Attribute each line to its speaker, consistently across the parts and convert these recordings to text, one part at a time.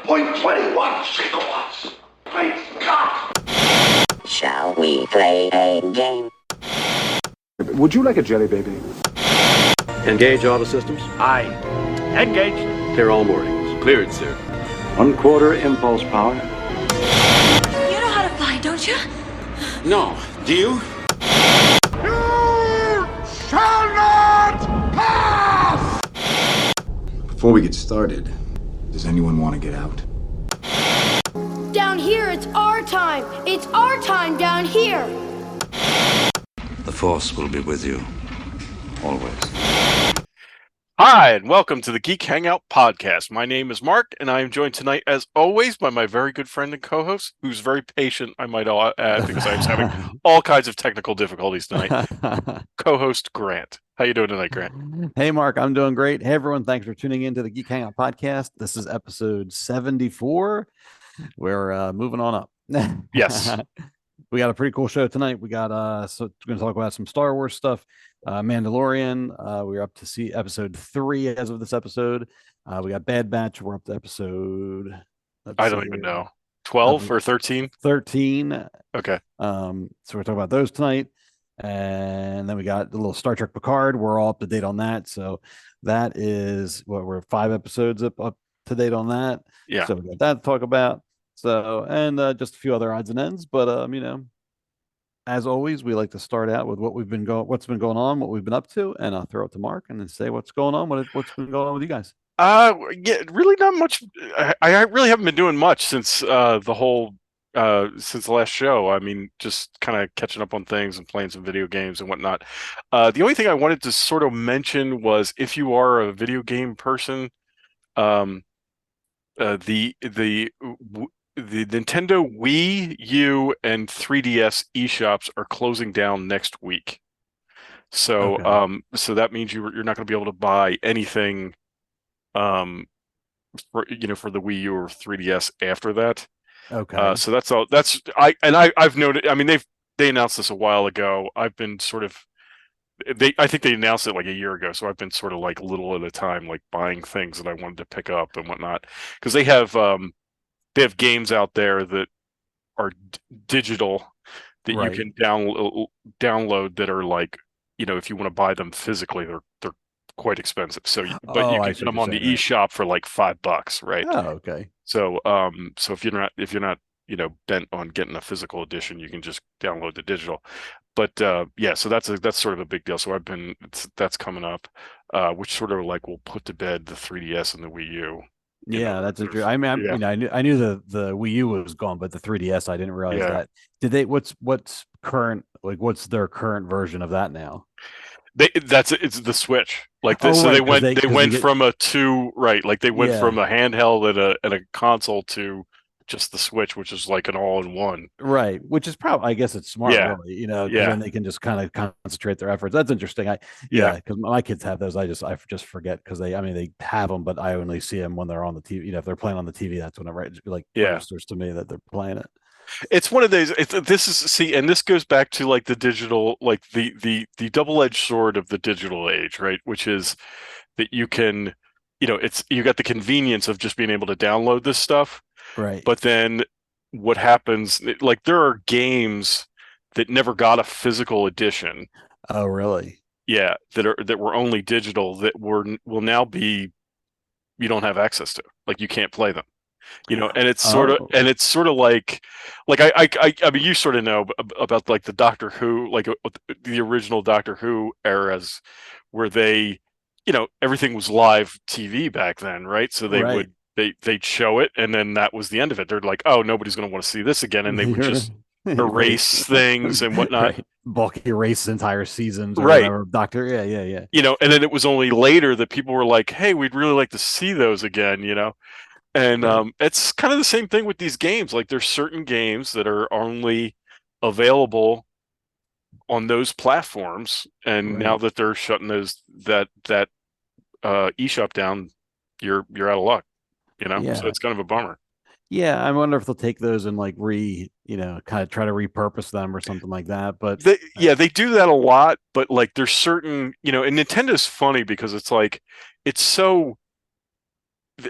Speaker 1: 1.21 gigawatts. Great Scott!
Speaker 2: Shall we play a game?
Speaker 3: Would you like a jelly baby?
Speaker 4: Engage auto systems.
Speaker 5: Aye. Engaged.
Speaker 4: Clear all moorings.
Speaker 5: Cleared, sir.
Speaker 3: 1/4 impulse power.
Speaker 6: You know how to fly, don't you?
Speaker 5: No. Do you?
Speaker 3: Before we get started, does anyone want to get out?
Speaker 7: Down here, it's our time. It's our time down here.
Speaker 8: The Force will be with you, always.
Speaker 9: Hi, and welcome to the Geek Hangout podcast. My name is Mark, and I am joined tonight, as always, by my very good friend and co-host, who's very patient, I might add, because I was having all kinds of technical difficulties tonight. Co-host Grant. How you doing tonight, Grant?
Speaker 10: Hey, Mark. I'm doing great. Hey, everyone. Thanks for tuning in to the Geek Hangout podcast. This is episode 74. We're moving on up.
Speaker 9: Yes.
Speaker 10: We got a pretty cool show tonight. We got so we're going to talk about some Star Wars stuff. Mandalorian. We're up to see episode 3 as of this episode. We got Bad Batch. We're up to episode.
Speaker 9: I don't even know. 12 or 13?
Speaker 10: 13.
Speaker 9: Okay.
Speaker 10: So we're talking about those tonight. And then we got the little Star Trek Picard. We're all up to date on that. So that is what we're 5 episodes up to date on that.
Speaker 9: Yeah.
Speaker 10: So we got that to talk about. So, and just a few other odds and ends, but as always, we like to start out with what's been going on, what we've been up to, and I'll throw it to Mark and then say what's going on, what's been going on with you guys.
Speaker 9: Yeah, really not much. I really haven't been doing much since since the last show. I mean, just kind of catching up on things and playing some video games and whatnot. The only thing I wanted to sort of mention was, if you are a video game person, the Nintendo Wii U and 3DS eShops are closing down next week. So
Speaker 10: Okay.
Speaker 9: So that means you're not going to be able to buy anything for the Wii U or 3DS after that.
Speaker 10: Okay.
Speaker 9: So that's all. I've noted. I mean, they announced this a while ago. I've been sort of. I think they announced it like a year ago. So I've been sort of like little at a time, like buying things that I wanted to pick up and whatnot, because they have games out there that are digital that
Speaker 10: Right.
Speaker 9: you can download that are like, if you want to buy them physically, they're quite expensive. So, but you
Speaker 10: I
Speaker 9: can
Speaker 10: see
Speaker 9: get them
Speaker 10: what
Speaker 9: on
Speaker 10: you're
Speaker 9: the
Speaker 10: saying,
Speaker 9: eShop for like $5, right?
Speaker 10: Oh, okay.
Speaker 9: So, so if you're not, bent on getting a physical edition, you can just download the digital. But yeah, so that's sort of a big deal. So that's coming up, which sort of like will put to bed the 3DS and the Wii U.
Speaker 10: Yeah, that's interesting. I mean,
Speaker 9: Yeah.
Speaker 10: I knew the Wii U was gone, but the 3DS, I didn't realize
Speaker 9: Yeah.
Speaker 10: that. Did they? What's current? Like, what's their current version of that now?
Speaker 9: It's the Switch. Like this,
Speaker 10: Oh,
Speaker 9: so
Speaker 10: right,
Speaker 9: they
Speaker 10: 'cause
Speaker 9: went
Speaker 10: they- 'cause they
Speaker 9: went
Speaker 10: get-
Speaker 9: from a two, right? Like they went
Speaker 10: Yeah.
Speaker 9: from a handheld and a console to just the Switch, which is like an all-in-one.
Speaker 10: Right, which is probably, I guess it's smart,
Speaker 9: Yeah.
Speaker 10: really, 'cause
Speaker 9: Yeah.
Speaker 10: then they can just kind of concentrate their efforts. That's interesting.
Speaker 9: Yeah.
Speaker 10: Because my kids have those. I just forget, because they have them, but I only see them when they're on the TV. If they're playing on the TV, that's when it
Speaker 9: Yeah.
Speaker 10: registers to me that they're playing it.
Speaker 9: It's one of those. And this goes back to like the digital, like the double-edged sword of the digital age, right? Which is that you can, you got the convenience of just being able to download this stuff,
Speaker 10: Right.
Speaker 9: but then what happens? Like there are games that never got a physical edition.
Speaker 10: Oh, really?
Speaker 9: Yeah, that were only digital that will now be, you don't have access to. Like you can't play them. And it's sort of like I mean, you sort of know about like the Doctor Who, like the original Doctor Who eras, where they, everything was live TV back then, right? So they
Speaker 10: Right.
Speaker 9: they'd show it, and then that was the end of it. They're like, oh, nobody's going to want to see this again, and they would just erase things and whatnot.
Speaker 10: Right. Bulk erase entire seasons, or
Speaker 9: Right.
Speaker 10: whatever. Doctor, yeah.
Speaker 9: And then it was only later that people were like, hey, we'd really like to see those again, And
Speaker 10: Right.
Speaker 9: It's kind of the same thing with these games. Like there's certain games that are only available on those platforms, and
Speaker 10: Right.
Speaker 9: now that they're shutting that eShop down, you're out of luck.
Speaker 10: Yeah.
Speaker 9: So it's kind of a bummer.
Speaker 10: Yeah, I wonder if they'll take those and like kind of try to repurpose them or something like that. But
Speaker 9: they do that a lot. But like there's certain, and Nintendo's funny because it's like it's so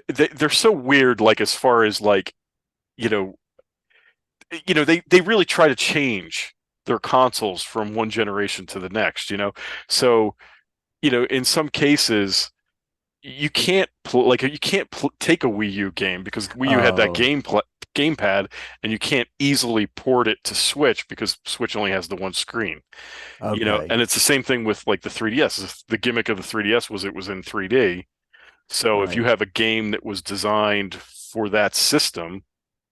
Speaker 9: they're so weird. Like as far as like, you know, they really try to change their consoles from one generation to the next. So in some cases you can't take a Wii U game because Wii U had that gamepad, and you can't easily port it to Switch because Switch only has the one screen.
Speaker 10: Okay.
Speaker 9: And it's the same thing with like the 3DS. The gimmick of the 3DS was it was in 3D. So if you have a game that was designed for that system,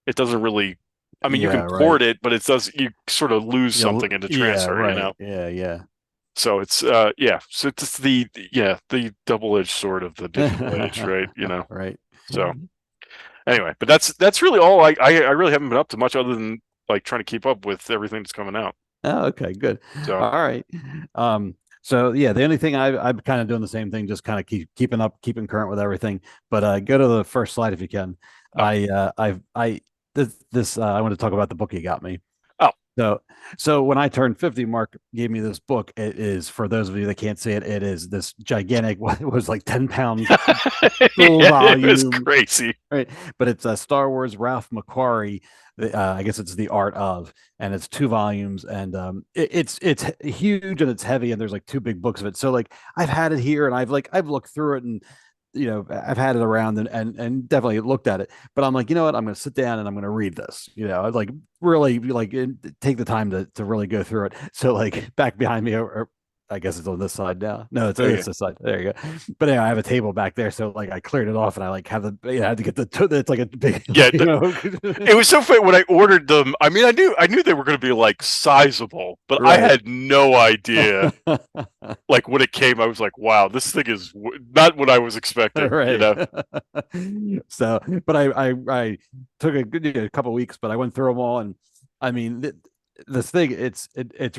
Speaker 9: it doesn't really. I mean, you can port it, but you sort of lose something in the transfer.
Speaker 10: Yeah.
Speaker 9: So it's So it's the double-edged sword of the digital age, right?
Speaker 10: Right.
Speaker 9: So anyway, but that's really all. I really haven't been up to much other than like trying to keep up with everything that's coming out.
Speaker 10: Oh, okay, good.
Speaker 9: So
Speaker 10: all right. So yeah, the only thing I'm kind of doing the same thing, just kind of keeping current with everything. But go to the first slide if you can. I want to talk about the book you got me. So when I turned 50, Mark gave me this book. It is, for those of you that can't see it, it is this gigantic, what it was like 10 pounds full volume.
Speaker 9: It was crazy.
Speaker 10: Right. But it's a Star Wars Ralph McQuarrie. I guess it's The Art of, and it's 2 volumes, and it's huge and it's heavy, and there's like 2 big books of it. So like I've had it here, and I've looked through it, and I've had it around and definitely looked at it, but I'm like, you know what? I'm going to sit down and I'm going to read this, I'd like really like take the time to really go through it. So like back behind me, or I guess it's on this side now. No, it's this side. There you go. But anyway, I have a table back there, so like I cleared it off, and I like have I had to get it's like a big
Speaker 9: It was so funny when I ordered them. I mean, I knew they were going to be like sizable, but I had no idea. Like when it came, I was like, wow, this thing is not what I was expecting.
Speaker 10: Right. So, but I took a couple weeks, but I went through them all, and I mean, this thing, it's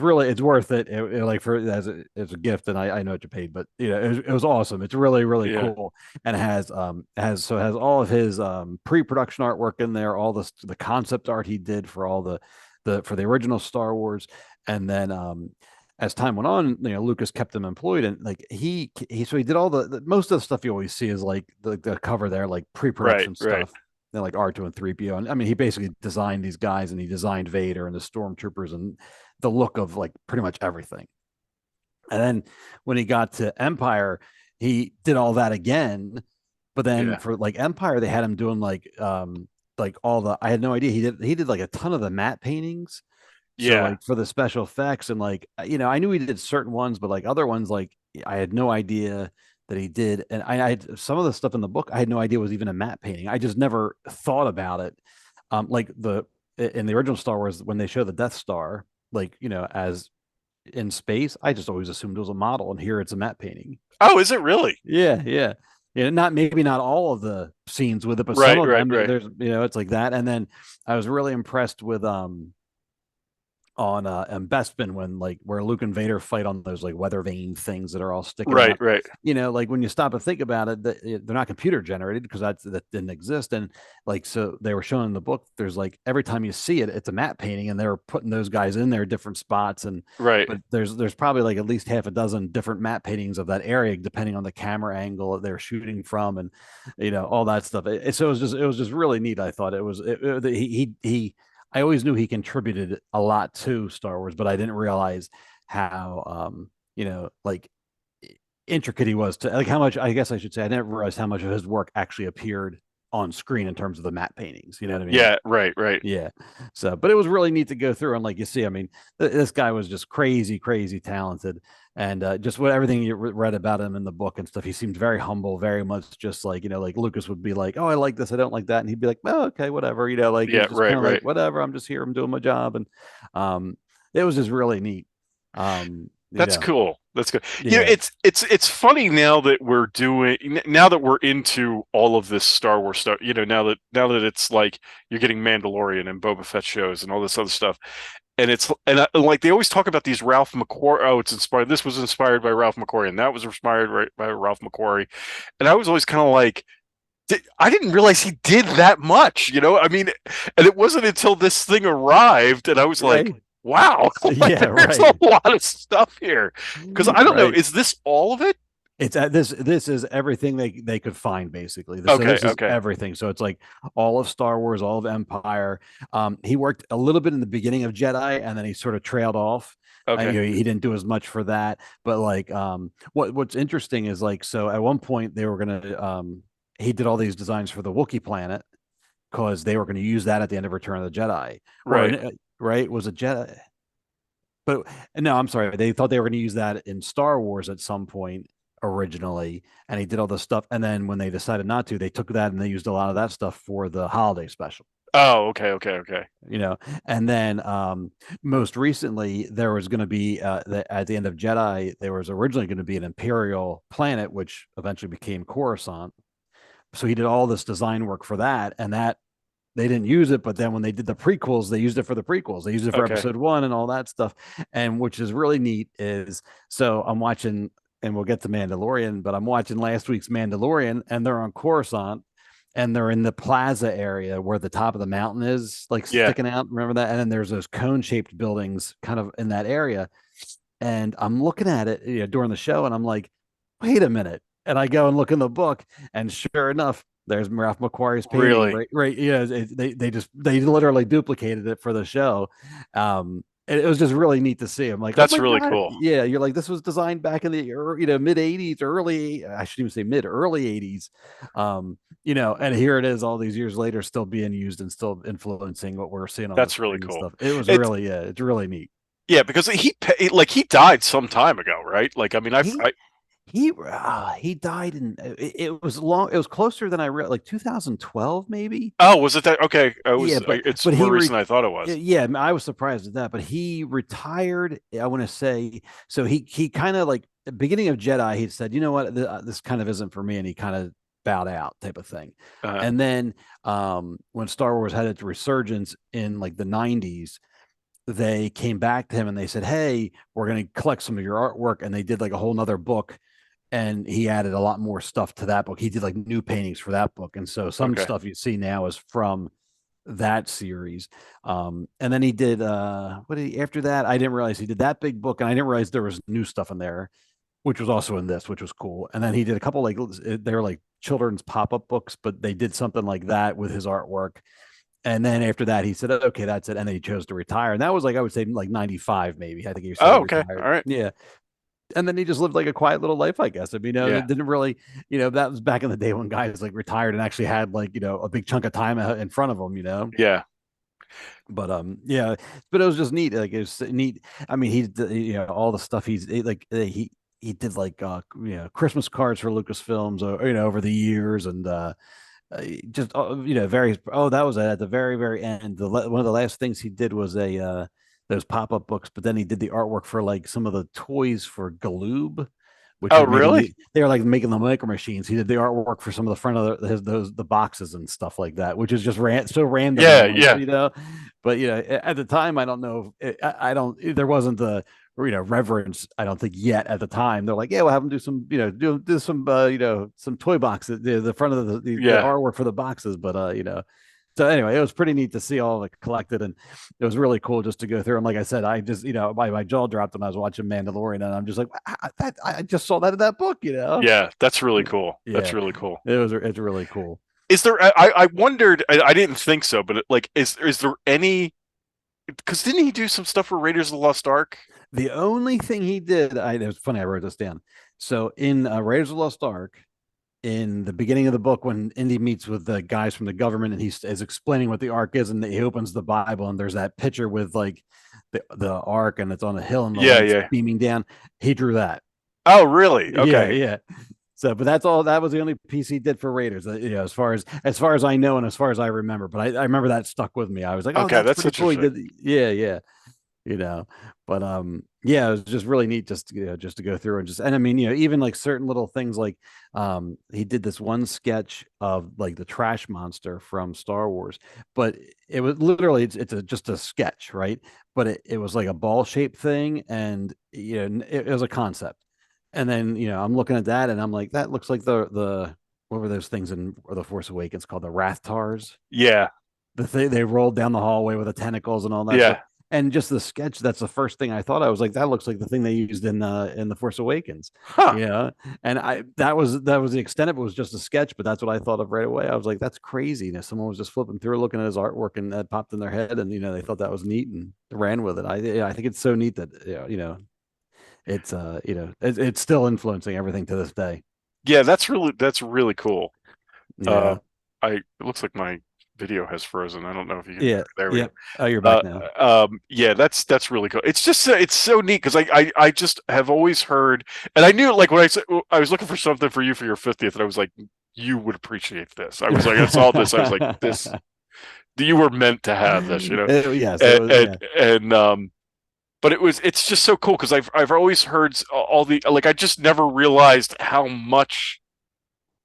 Speaker 10: worth it. Like for as a gift, and I know what you paid, but it was awesome. It's really cool, and it has all of his pre-production artwork in there, all the concept art he did for all for the original Star Wars, and then as time went on, Lucas kept him employed, and like he did all the most of the stuff you always see is like the cover there, like pre-production stuff.
Speaker 9: Right.
Speaker 10: They're like R2 and 3PO. And I mean, he basically designed these guys, and he designed Vader and the stormtroopers and the look of like pretty much everything. And then when he got to Empire, he did all that again. But then for like Empire, they had him doing like all the, I had no idea. He did like a ton of the matte paintings. So like for the special effects, and like, I knew he did certain ones, but like other ones, like I had no idea that he did. And I had some of the stuff in the book I had no idea was even a matte painting. I just never thought about it. Like in the original Star Wars, when they show the Death Star, like, as in space, I just always assumed it was a model, and here it's a matte painting.
Speaker 9: Oh, is it really?
Speaker 10: Yeah. Maybe not all of the scenes with it, but some of them, there's, it's like that. And then I was really impressed with on Bespin, when like where Luke and Vader fight on those like weather vane things that are all sticking out.
Speaker 9: Right.
Speaker 10: Like when you stop and think about it, they're not computer generated, because that didn't exist. And like, so they were showing in the book, there's like every time you see it, it's a matte painting, and they were putting those guys in there different spots. And but there's probably like at least half a dozen different matte paintings of that area, depending on the camera angle that they're shooting from, and all that stuff. So it was just really neat. I thought I always knew he contributed a lot to Star Wars, but I didn't realize how, like intricate he was to, like, how much, I guess I should say, I didn't realize how much of his work actually appeared on screen in terms of the matte paintings. You know what I mean?
Speaker 9: Yeah. Right.
Speaker 10: Yeah. So, but it was really neat to go through, and like you see, I mean, this guy was just crazy talented, and just everything you read about him in the book and stuff, he seemed very humble, very much just like, like Lucas would be like, oh, I like this, I don't like that, and he'd be like, oh, okay, whatever, like,
Speaker 9: right.
Speaker 10: Like, whatever, I'm just here, I'm doing my job. And it was just really neat.
Speaker 9: That's cool. That's good. It's funny now that we're into all of this Star Wars stuff. Now that it's like you're getting Mandalorian and Boba Fett shows and all this other stuff, and like they always talk about these Ralph McQuarrie. Oh, it's inspired. This was inspired by Ralph McQuarrie, and that was inspired by Ralph McQuarrie. And I was always kind of like, I didn't realize he did that much. I mean, and it wasn't until this thing arrived, and I was like, wow, there's a lot of stuff here. Because I don't know, is this all of it?
Speaker 10: It's this is everything they could find basically. So
Speaker 9: Okay,
Speaker 10: this is
Speaker 9: okay,
Speaker 10: everything. So it's like all of Star Wars, all of Empire. He worked a little bit in the beginning of Jedi, and then he sort of trailed off.
Speaker 9: okay.
Speaker 10: He didn't do as much for that. But like, what's interesting is like, so at one point they were gonna, he did all these designs for the Wookiee planet because they were going to use that at the end of Return of the Jedi.
Speaker 9: Right.
Speaker 10: Or, right? Was it Jedi? But no, I'm sorry. They thought they were going to use that in Star Wars at some point originally, and he did all the stuff. And then when they decided not to, they took that and they used a lot of that stuff for the holiday special.
Speaker 9: Oh, okay, okay, okay.
Speaker 10: And then most recently there was going to be at the end of Jedi, there was originally going to be an Imperial planet, which eventually became Coruscant. So he did all this design work for that, and that they didn't use it, but then when they did the prequels, they used it for the prequels. They used it for episode 1 and all that stuff. And which is really neat is, so I'm watching, and we'll get to Mandalorian, but I'm watching last week's Mandalorian, and they're on Coruscant, and they're in the plaza area where the top of the mountain is like sticking out. Remember that? And then there's those cone-shaped buildings kind of in that area. And I'm looking at it, during the show, and I'm like, wait a minute. And I go and look in the book, and sure enough, there's Ralph McQuarrie's painting.
Speaker 9: Really?
Speaker 10: Right. Yeah. They literally duplicated it for the show. It was just really neat to see. I'm like,
Speaker 9: that's
Speaker 10: oh
Speaker 9: really
Speaker 10: God.
Speaker 9: cool.
Speaker 10: Yeah. You're like, this was designed back in the mid 80s, I shouldn't even say mid, early 80s. And here it is all these years later, still being used and still influencing what we're seeing on
Speaker 9: That's really cool.
Speaker 10: stuff. It was really, it's really neat.
Speaker 9: Yeah, because he died some time ago, right? Like, I mean,
Speaker 10: he died in it was long. It was closer than I read, like 2012 maybe.
Speaker 9: Oh, was it that? Okay, it's
Speaker 10: but
Speaker 9: more recent than I thought it was.
Speaker 10: Yeah, I was surprised at that. But he retired. I want to say so. He kind of like the beginning of Jedi. He said, you know what, this kind of isn't for me, and he kind of bowed out, type of thing. And then when Star Wars had its resurgence in like the 90s. They came back to him and they said, hey, we're going to collect some of your artwork. And they did like a whole nother book, and he added a lot more stuff to that book. He did like new paintings for that book. And so some stuff you see now is from that series. And then he did, after that, I didn't realize he did that big book, and I didn't realize there was new stuff in there, which was also in this, which was cool. And then he did a couple, like, they're like children's pop-up books, but they did something like that with his artwork. And then after that, he said, okay, that's it. And then he chose to retire. And that was like, I would say like 95, maybe. I think he was.
Speaker 9: Oh, okay.
Speaker 10: Retired.
Speaker 9: All right.
Speaker 10: Yeah. And then he just lived like a quiet little life, I guess. I mean, it didn't really, that was back in the day when guys like retired and actually had like, a big chunk of time in front of them,
Speaker 9: Yeah.
Speaker 10: But but it was just neat. Like, it was neat. I mean, he did, all the stuff he did like, Christmas cards for Lucasfilms, over the years, and, just various. Oh, that was at the very, very end. One of the last things he did was those pop-up books, but then he did the artwork for like some of the toys for Galoob. Which
Speaker 9: really?
Speaker 10: They were like making the micro machines. He did the artwork for some of the front of the boxes and stuff like that, which is just so random.
Speaker 9: Yeah.
Speaker 10: But at the time, I don't know. There wasn't the reverence, I don't think, yet at the time. They're like, yeah, we'll have them do some, do some, some toy boxes, the front of the artwork for the boxes. But, so anyway, it was pretty neat to see all of it collected, and it was really cool just to go through. And like I said, I just, my jaw dropped when I was watching Mandalorian, and I'm just like, I just saw that in that book,
Speaker 9: Yeah, that's really cool. Yeah. That's really cool.
Speaker 10: It's really cool.
Speaker 9: Is there? I wondered. I didn't think so, but like, is there any? Because didn't he do some stuff for Raiders of the Lost Ark?
Speaker 10: The only thing he did, it was funny, I wrote this down. So in Raiders of the Lost Ark, in the beginning of the book, when Indy meets with the guys from the government, and he is explaining what the Ark is, and he opens the Bible, and there's that picture with like the Ark, and it's on a hill, and the light's beaming down. He drew that.
Speaker 9: Oh, really? Okay.
Speaker 10: Yeah. So, but that's all. That was the only piece he did for Raiders, as far as I know, and as far as I remember. But I remember that stuck with me. I was like, oh,
Speaker 9: okay, that's
Speaker 10: cool.
Speaker 9: interesting.
Speaker 10: Yeah. But it was just really neat just to go through and I mean, even like certain little things, like he did this one sketch of like the trash monster from Star Wars, but it was literally just a sketch, right? But it was like a ball shaped thing, and it was a concept. And then I'm looking at that, and I'm like, that looks like the what were those things in The Force Awakens called, the Rathtars?
Speaker 9: Yeah.
Speaker 10: The thing they rolled down the hallway with the tentacles and all that.
Speaker 9: Yeah.
Speaker 10: Stuff. And just the sketch, that's the first thing I thought. I was like, that looks like the thing they used in The Force Awakens.
Speaker 9: Huh.
Speaker 10: Yeah. And that was the extent of it, was just a sketch, but that's what I thought of right away. I was like, that's crazy. Someone was just flipping through, looking at his artwork, and that popped in their head, and they thought that was neat and ran with it. I think it's so neat that it's it's still influencing everything to this day.
Speaker 9: Yeah, that's really cool.
Speaker 10: Yeah.
Speaker 9: It looks like my video has frozen. I don't know if you can.
Speaker 10: Yeah.
Speaker 9: There we
Speaker 10: Yeah.
Speaker 9: go.
Speaker 10: Oh, you're back now.
Speaker 9: Yeah, that's really cool. It's just it's so neat because I just have always heard, and I knew, like, when I was looking for something for you for your 50th, and I was like, you would appreciate this. I was like, I saw this. I was like, this. You were meant to have this,
Speaker 10: Yes.
Speaker 9: But it's just so cool because I've always heard all the, like, I just never realized how much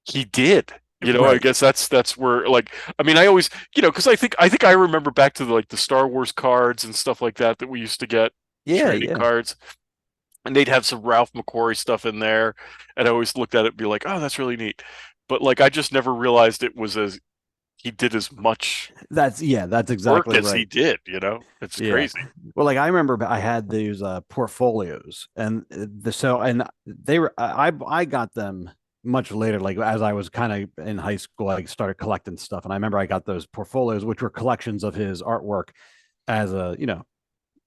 Speaker 9: he did.
Speaker 10: Right.
Speaker 9: I guess that's where, like, I mean, I always, because I think I remember back to the Star Wars cards and stuff like that we used to get, trading cards, and they'd have some Ralph McQuarrie stuff in there, and I always looked at it and be like, oh, that's really neat. But, like, I just never realized it was he did as much
Speaker 10: that's exactly
Speaker 9: work as
Speaker 10: right.
Speaker 9: he did. It's crazy.
Speaker 10: Well, like, I remember I had these portfolios, and I got them much later, like as I was kind of in high school. I started collecting stuff, and I remember I got those portfolios, which were collections of his artwork as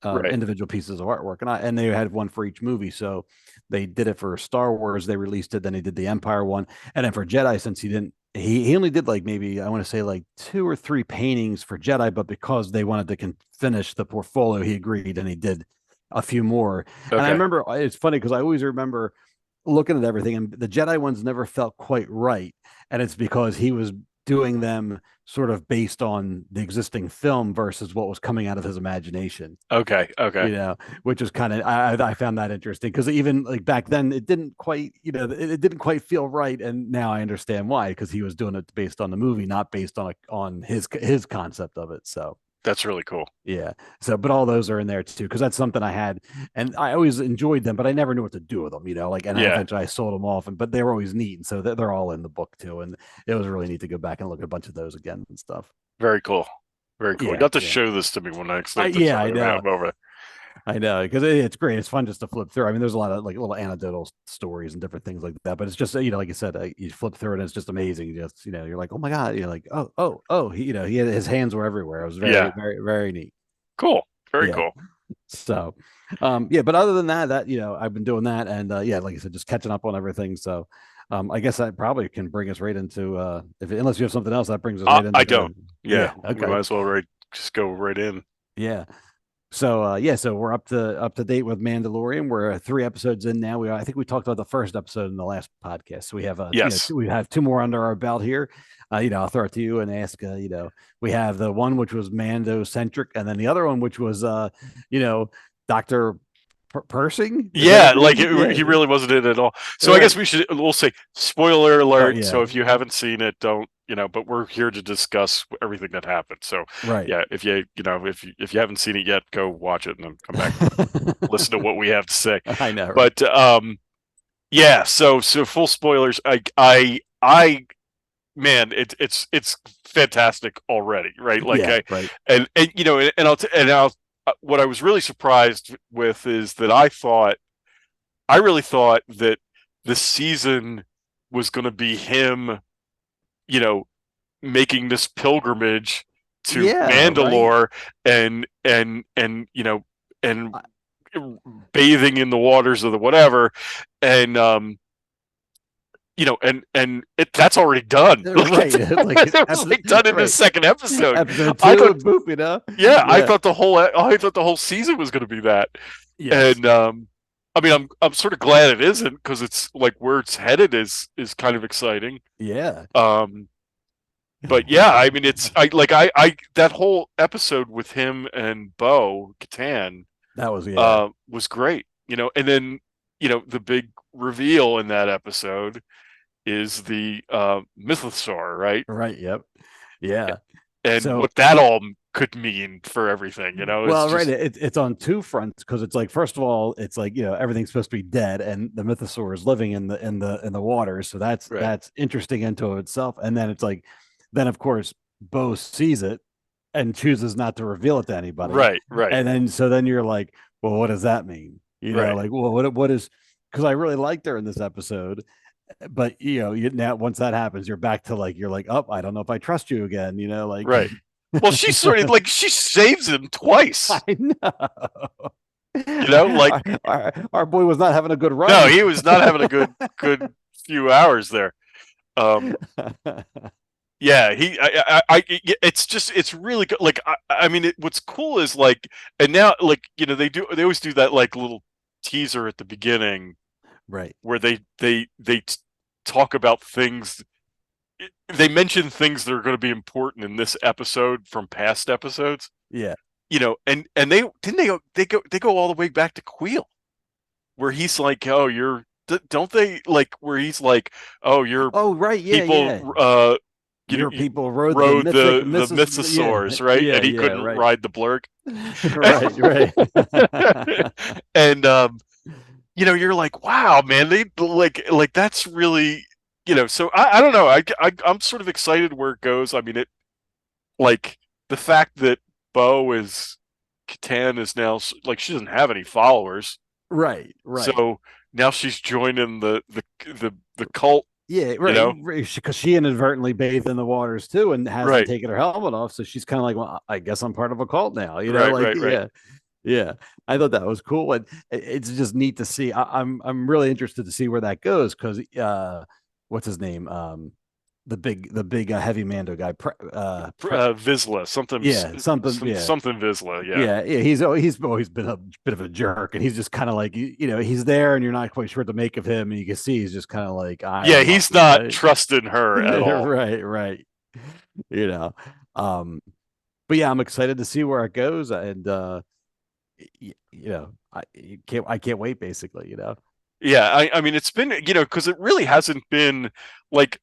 Speaker 9: Right.
Speaker 10: individual pieces of artwork, and they had one for each movie. So they did it for Star Wars, they released it, then he did the Empire one, and then for Jedi, since he only did, like, maybe, I want to say, like 2 or 3 paintings for Jedi, but because they wanted to finish the portfolio, he agreed, and he did a few more.
Speaker 9: Okay.
Speaker 10: And I remember, it's funny because I always remember looking at everything, and the Jedi ones never felt quite right, and it's because he was doing them sort of based on the existing film versus what was coming out of his imagination.
Speaker 9: Okay.
Speaker 10: Which is kind of, I found that interesting, because even, like, back then it didn't quite, it didn't quite feel right, and now I understand why, because he was doing it based on the movie, not based on his concept of it. So
Speaker 9: that's really cool.
Speaker 10: yeah. So, but all those are in there too, because that's something I had, and I always enjoyed them, but I never knew what to do with them, and eventually I sold them off, but they were always neat, and so they're all in the book too, and it was really neat to go back and look at a bunch of those again and stuff.
Speaker 9: Very cool. Very cool. You got to show this to me when I
Speaker 10: I know.
Speaker 9: Over.
Speaker 10: I know, because it's great. It's fun just to flip through. I mean, there's a lot of, like, little anecdotal stories and different things like that, but it's just, like I said, you flip through it and it's just amazing. Just, you're like, oh my God, you're like, oh, he had, his hands were everywhere. It was very, very, very neat.
Speaker 9: Cool. Very cool.
Speaker 10: So, but other than that, I've been doing that, and like I said, just catching up on everything. So, I guess that probably can bring us right into, unless you have something else that brings us right into.
Speaker 9: I don't.
Speaker 10: Okay.
Speaker 9: We might as well just go right in.
Speaker 10: Yeah. So so we're up to date with Mandalorian. We're 3 episodes in now. I think we talked about the first episode in the last podcast. So we have we have 2 more under our belt here. I'll throw it to you and ask. We have the one which was Mando centric, and then the other one which was Dr. Persing.
Speaker 9: Yeah, like he really wasn't in it at all. So I guess we'll say spoiler alert. So if you haven't seen it, don't. But we're here to discuss everything that happened. So if you haven't seen it yet, go watch it and then come back, listen to what we have to say.
Speaker 10: I know,
Speaker 9: right? But so full spoilers. Man, it's fantastic already, right? Like
Speaker 10: right.
Speaker 9: And I'll what I was really surprised with is that I really thought that this season was going to be him, making this pilgrimage to Mandalore, right. and bathing in the waters of the whatever, and that's already done.
Speaker 10: Right.
Speaker 9: It was done in the second episode.
Speaker 10: Episode 2, boop,
Speaker 9: Yeah, I thought the whole season was going to be that. Yes. And I mean, I'm sort of glad it isn't, because it's like where it's headed is kind of exciting.
Speaker 10: Yeah.
Speaker 9: But yeah, I mean, I that whole episode with him and Bo Katan,
Speaker 10: that
Speaker 9: was great. And then the big reveal in that episode is the mythosaur, right?
Speaker 10: Right. Yep. Yeah.
Speaker 9: And what that all could mean for everything,
Speaker 10: Well, right. It's on 2 fronts, because it's like, first of all, it's like, everything's supposed to be dead, and the mythosaur is living in the water, so that's interesting into itself. And then it's like, then of course Bo sees it, and chooses not to reveal it to anybody.
Speaker 9: Right, right.
Speaker 10: And then you're like, well, what does that mean? You know,
Speaker 9: Right.
Speaker 10: like, well, what is, because I really liked her in this episode, but now once that happens, you're back to like, oh, I don't know if I trust you again, like,
Speaker 9: Right. Well, she sort of like she saves him twice.
Speaker 10: I know.
Speaker 9: Like
Speaker 10: our boy was not having a good run.
Speaker 9: No, he was not having a good few hours there. Yeah, it's really good. Like, I mean, what's cool is like, and now like, they always do that like little teaser at the beginning,
Speaker 10: right?
Speaker 9: Where they talk about things. They mention things that are going to be important in this episode from past episodes.
Speaker 10: Yeah.
Speaker 9: And they go all the way back to Queel, where he's like, oh, don't they like, where he's like, oh,
Speaker 10: right, yeah,
Speaker 9: people,
Speaker 10: your people rode
Speaker 9: the mythosaurs, right?
Speaker 10: Yeah,
Speaker 9: and he couldn't
Speaker 10: right.
Speaker 9: ride the blurg.
Speaker 10: right.
Speaker 9: And you're like, wow, man, they like that's really, so I don't know. I'm sort of excited where it goes. I mean, like the fact that Catan is now like, she doesn't have any followers.
Speaker 10: Right.
Speaker 9: So now she's joining the cult.
Speaker 10: Yeah, right. Because she inadvertently bathed in the waters too, and hasn't taken her helmet off. So she's kind of like, well, I guess I'm part of a cult now.
Speaker 9: Right.
Speaker 10: Yeah. I thought that was cool, and it's just neat to see. I'm really interested to see where that goes, because what's his name? The big heavy Mando guy,
Speaker 9: Vizsla, something Vizsla,
Speaker 10: yeah. He's always been a bit of a jerk, and he's just kind of like, he's there, and you're not quite sure what to make of him, and you can see he's just kind of like,
Speaker 9: he's not trusting her at all.
Speaker 10: right. But yeah, I'm excited to see where it goes, and I can't wait, basically.
Speaker 9: Yeah, I mean, it's been, because it really hasn't been like,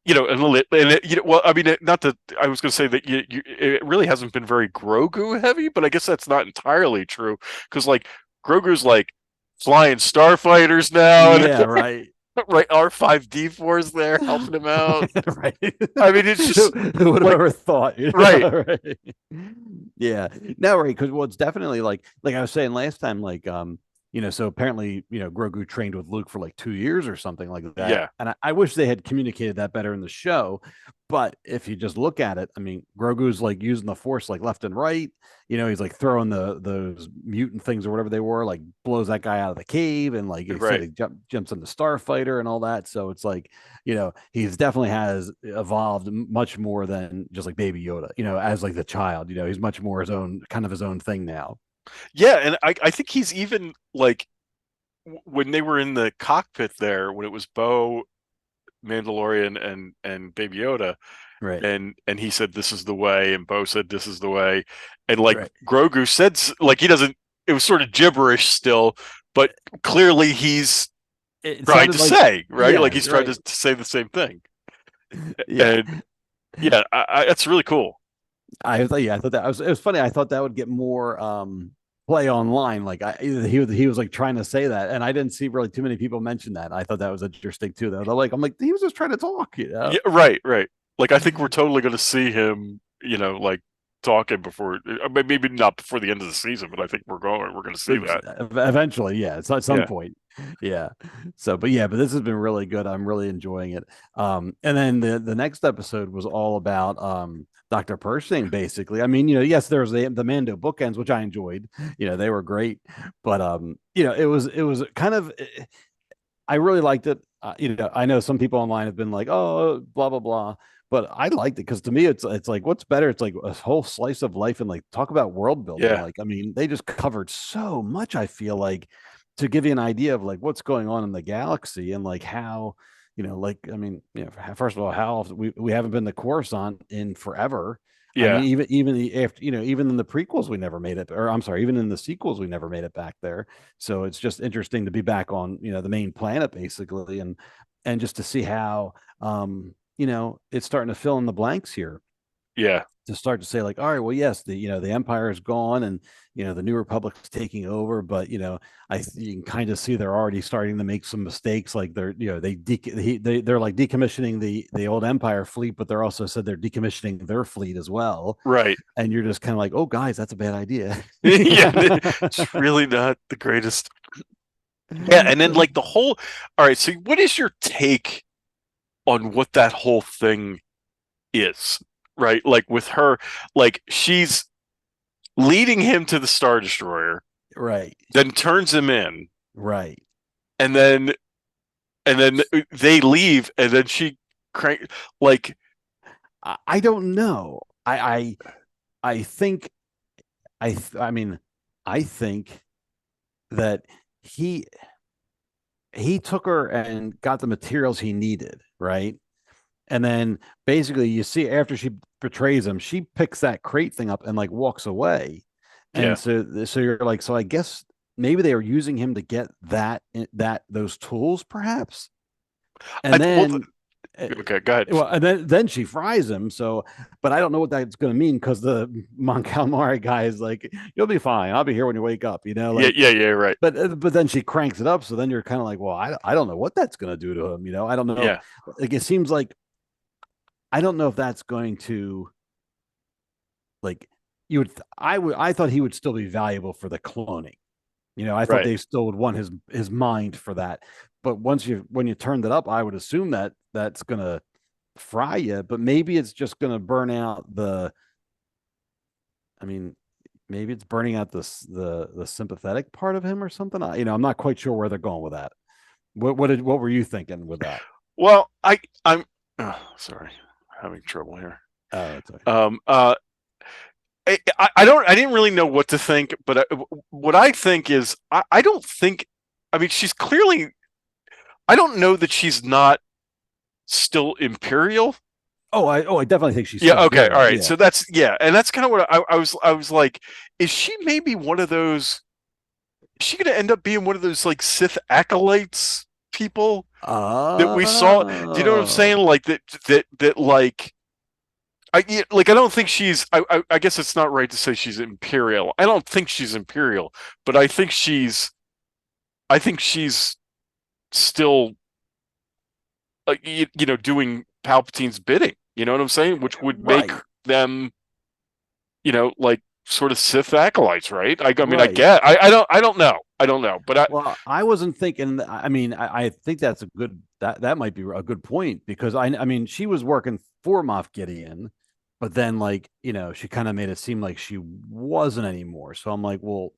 Speaker 9: well, I mean, not that I was going to say that it really hasn't been very Grogu heavy, but I guess that's not entirely true, because like Grogu's like flying starfighters now.
Speaker 10: Yeah, right.
Speaker 9: Right, R5D4's there helping him out.
Speaker 10: Right.
Speaker 9: I mean, it's just
Speaker 10: who would have ever thought?
Speaker 9: Right.
Speaker 10: Yeah. No, right. Because it's definitely like I was saying last time, like so apparently, Grogu trained with Luke for like 2 years or something like that.
Speaker 9: Yeah.
Speaker 10: And I wish they had communicated that better in the show. But if you just look at it, I mean, Grogu's like using the Force like left and right. He's like throwing those mutant things or whatever they were, like blows that guy out of the cave, and like he jumps into Starfighter and all that. So it's like, he's definitely has evolved much more than just like Baby Yoda, as like the child. He's much more his own thing now.
Speaker 9: Yeah, and I think he's even like, when they were in the cockpit there, when it was Bo, Mandalorian, and Baby Yoda,
Speaker 10: right?
Speaker 9: And he said, "This is the way," and Bo said, "This is the way," and like Grogu said, like, he doesn't. It was sort of gibberish still, but clearly he's trying to say, right? Like he's trying to say the same thing. Yeah, and yeah, that's really cool.
Speaker 10: I thought that it was funny. I thought that would get more play online. Like he was like trying to say that, and I didn't see really too many people mention that. I thought that was interesting too, though. I'm like, he was just trying to talk,
Speaker 9: Yeah, right. Like, I think we're totally going to see him, like talking before, maybe not before the end of the season, but I think we're going to see that
Speaker 10: eventually. Yeah, it's at some point. Yeah. So, but this has been really good. I'm really enjoying it. And then the next episode was all about Dr. Pershing, basically. I mean, yes, there was the Mando bookends, which I enjoyed. They were great, but it was kind of, I really liked it. I know some people online have been like, oh, blah blah blah, but I liked it because to me, it's like, what's better? It's like a whole slice of life, and like talk about world building.
Speaker 9: Yeah.
Speaker 10: Like, I mean, they just covered so much. I feel like, to give you an idea of like what's going on in the galaxy, and like how, first of all, how we haven't been to Coruscant in forever.
Speaker 9: Yeah.
Speaker 10: I mean, even in the prequels, we never made it, or I'm sorry, even in the sequels, we never made it back there. So it's just interesting to be back on, the main planet, basically, and just to see how, it's starting to fill in the blanks here.
Speaker 9: Yeah.
Speaker 10: to start to say like, all right, well, yes, the Empire is gone, and the New Republic's taking over, but you can kind of see they're already starting to make some mistakes. Like they're they're like decommissioning the old Empire fleet, but they're also said they're decommissioning their fleet as well.
Speaker 9: Right.
Speaker 10: And you're just kind of like, oh, guys, that's a bad idea.
Speaker 9: Yeah, it's really not the greatest. Yeah, and then like all right, so what is your take on what that whole thing is? Right? Like with her, like she's leading him to the Star Destroyer,
Speaker 10: right?
Speaker 9: Then turns him in,
Speaker 10: right?
Speaker 9: And then they leave, and then she like
Speaker 10: I don't know. I think I think that he took her and got the materials he needed, right? And then basically you see after she betrays him, she picks that crate thing up and like walks away. And so you're like, so I guess maybe they were using him to get those tools, perhaps. And
Speaker 9: okay, go ahead.
Speaker 10: Well, and then she fries him. So, but I don't know what that's going to mean, because the Mon Calamari guy is like, "You'll be fine. I'll be here when you wake up." Like,
Speaker 9: yeah, right.
Speaker 10: But then she cranks it up. So then you're kind of like, well, I don't know what that's going to do to him. I don't know.
Speaker 9: Yeah.
Speaker 10: Like it seems like I don't know if that's going to like I thought he would still be valuable for the cloning. I thought they still would want his mind for that. But when you turned it up, I would assume that that's gonna fry you. But maybe it's just gonna burn out maybe it's burning out the sympathetic part of him or something. I'm not quite sure where they're going with that. What were you thinking with that?
Speaker 9: Well, I'm sorry, having trouble here.
Speaker 10: Oh, it's okay.
Speaker 9: I didn't really know what to think, but what I think is I don't think. I mean, she's clearly. I don't know that she's not still Imperial.
Speaker 10: I definitely think she's.
Speaker 9: Yeah. Okay. All right.
Speaker 10: Yeah.
Speaker 9: So that's and that's kind of what I was like. Is she maybe one of those? Is she going to end up being one of those like Sith acolytes people that we saw? Do you know what I'm saying? Like that like. I don't think she's. I guess it's not right to say she's Imperial. I don't think she's Imperial, but I think she's still, doing Palpatine's bidding. You know what I'm saying? Which would make them, like sort of Sith acolytes, right? I mean, I get. I don't know. But
Speaker 10: I wasn't thinking. I mean, I think that's a good. That might be a good point, because I mean, she was working for Moff Gideon. But then, she kind of made it seem like she wasn't anymore. So I'm like, well,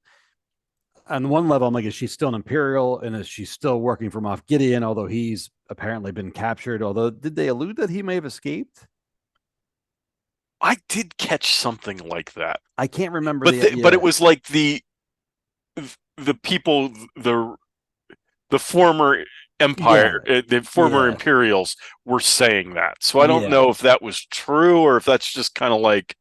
Speaker 10: on one level, I'm like, is she still an Imperial? And is she still working for Moff Gideon, although he's apparently been captured? Although, did they allude that he may have escaped?
Speaker 9: I did catch something like that.
Speaker 10: I can't remember.
Speaker 9: But it was like the people, the former Empire, the former Imperials were saying that. So I don't know if that was true or if that's just kind of like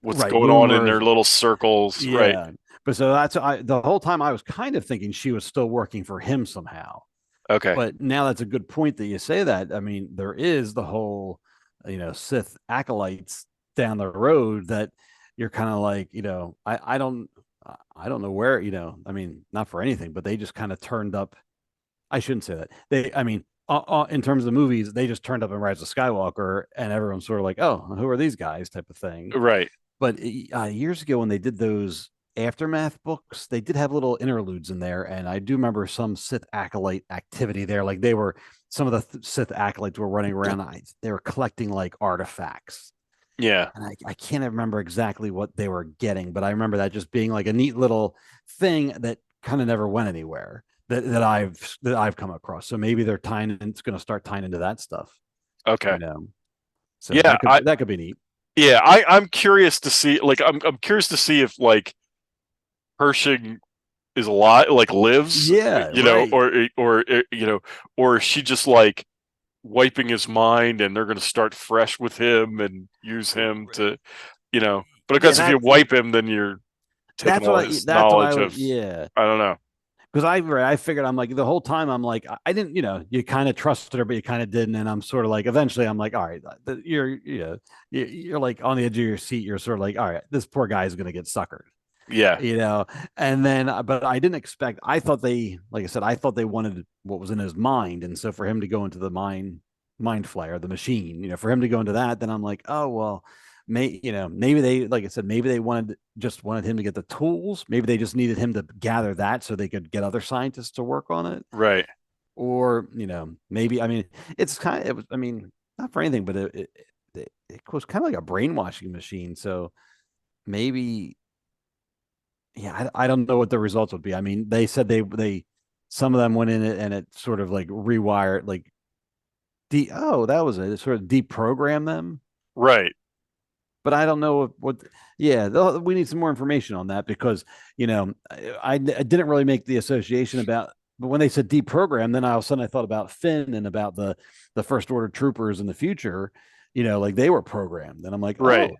Speaker 9: what's going on in their little circles. Yeah. Right.
Speaker 10: But so the whole time I was kind of thinking she was still working for him somehow.
Speaker 9: Okay.
Speaker 10: But now that's a good point that you say that. I mean, there is the whole, Sith acolytes down the road that you're kind of like, I don't know where, I mean, not for anything, but they just kind of turned up. I shouldn't say that. In terms of the movies, they just turned up in Rise of Skywalker, and everyone's sort of like, "Oh, who are these guys?" type of thing.
Speaker 9: Right.
Speaker 10: But years ago, when they did those Aftermath books, they did have little interludes in there, and I do remember some Sith acolyte activity there. Like some of the Sith acolytes were running around. They were collecting like artifacts.
Speaker 9: Yeah.
Speaker 10: And I can't remember exactly what they were getting, but I remember that just being like a neat little thing that kind of never went anywhere. That I've come across. So maybe they're it's going to start tying into that stuff.
Speaker 9: Okay.
Speaker 10: So that could be neat.
Speaker 9: Yeah, I'm curious to see. Like, I'm curious to see if like Pershing is alive, like lives.
Speaker 10: Yeah.
Speaker 9: Or is she just like wiping his mind, and they're going to start fresh with him and use him to, But because if you wipe him, then you're taking all his knowledge of.
Speaker 10: Yeah.
Speaker 9: I don't know.
Speaker 10: because I figured I'm like the whole time I'm like I didn't you kind of trusted her but you kind of didn't, and I'm sort of like eventually I'm like all right, you're like on the edge of your seat, you're sort of like all right, this poor guy is gonna get suckered,
Speaker 9: Yeah.
Speaker 10: and then but I didn't expect, I thought they, like I said, I thought they wanted what was in his mind, and so for him to go into the mind flayer, the machine, for him to go into that, then I'm like, oh well, maybe they, like I said, maybe they wanted him to get the tools, maybe they just needed him to gather that so they could get other scientists to work on it,
Speaker 9: Right.
Speaker 10: or maybe, I mean, it was, I mean, not for anything, but it was kind of like a brainwashing machine, so maybe, yeah, I don't know what the results would be. I mean, they said they some of them went in it and it sort of like rewired, like that was it. It sort of deprogrammed them.
Speaker 9: Right.
Speaker 10: But I don't know what yeah, we need some more information on that, because I didn't really make the association about, but when they said deprogram, then all of a sudden I thought about Finn and about the First Order troopers in the future, like they were programmed, and I'm like,
Speaker 9: Right.
Speaker 10: oh,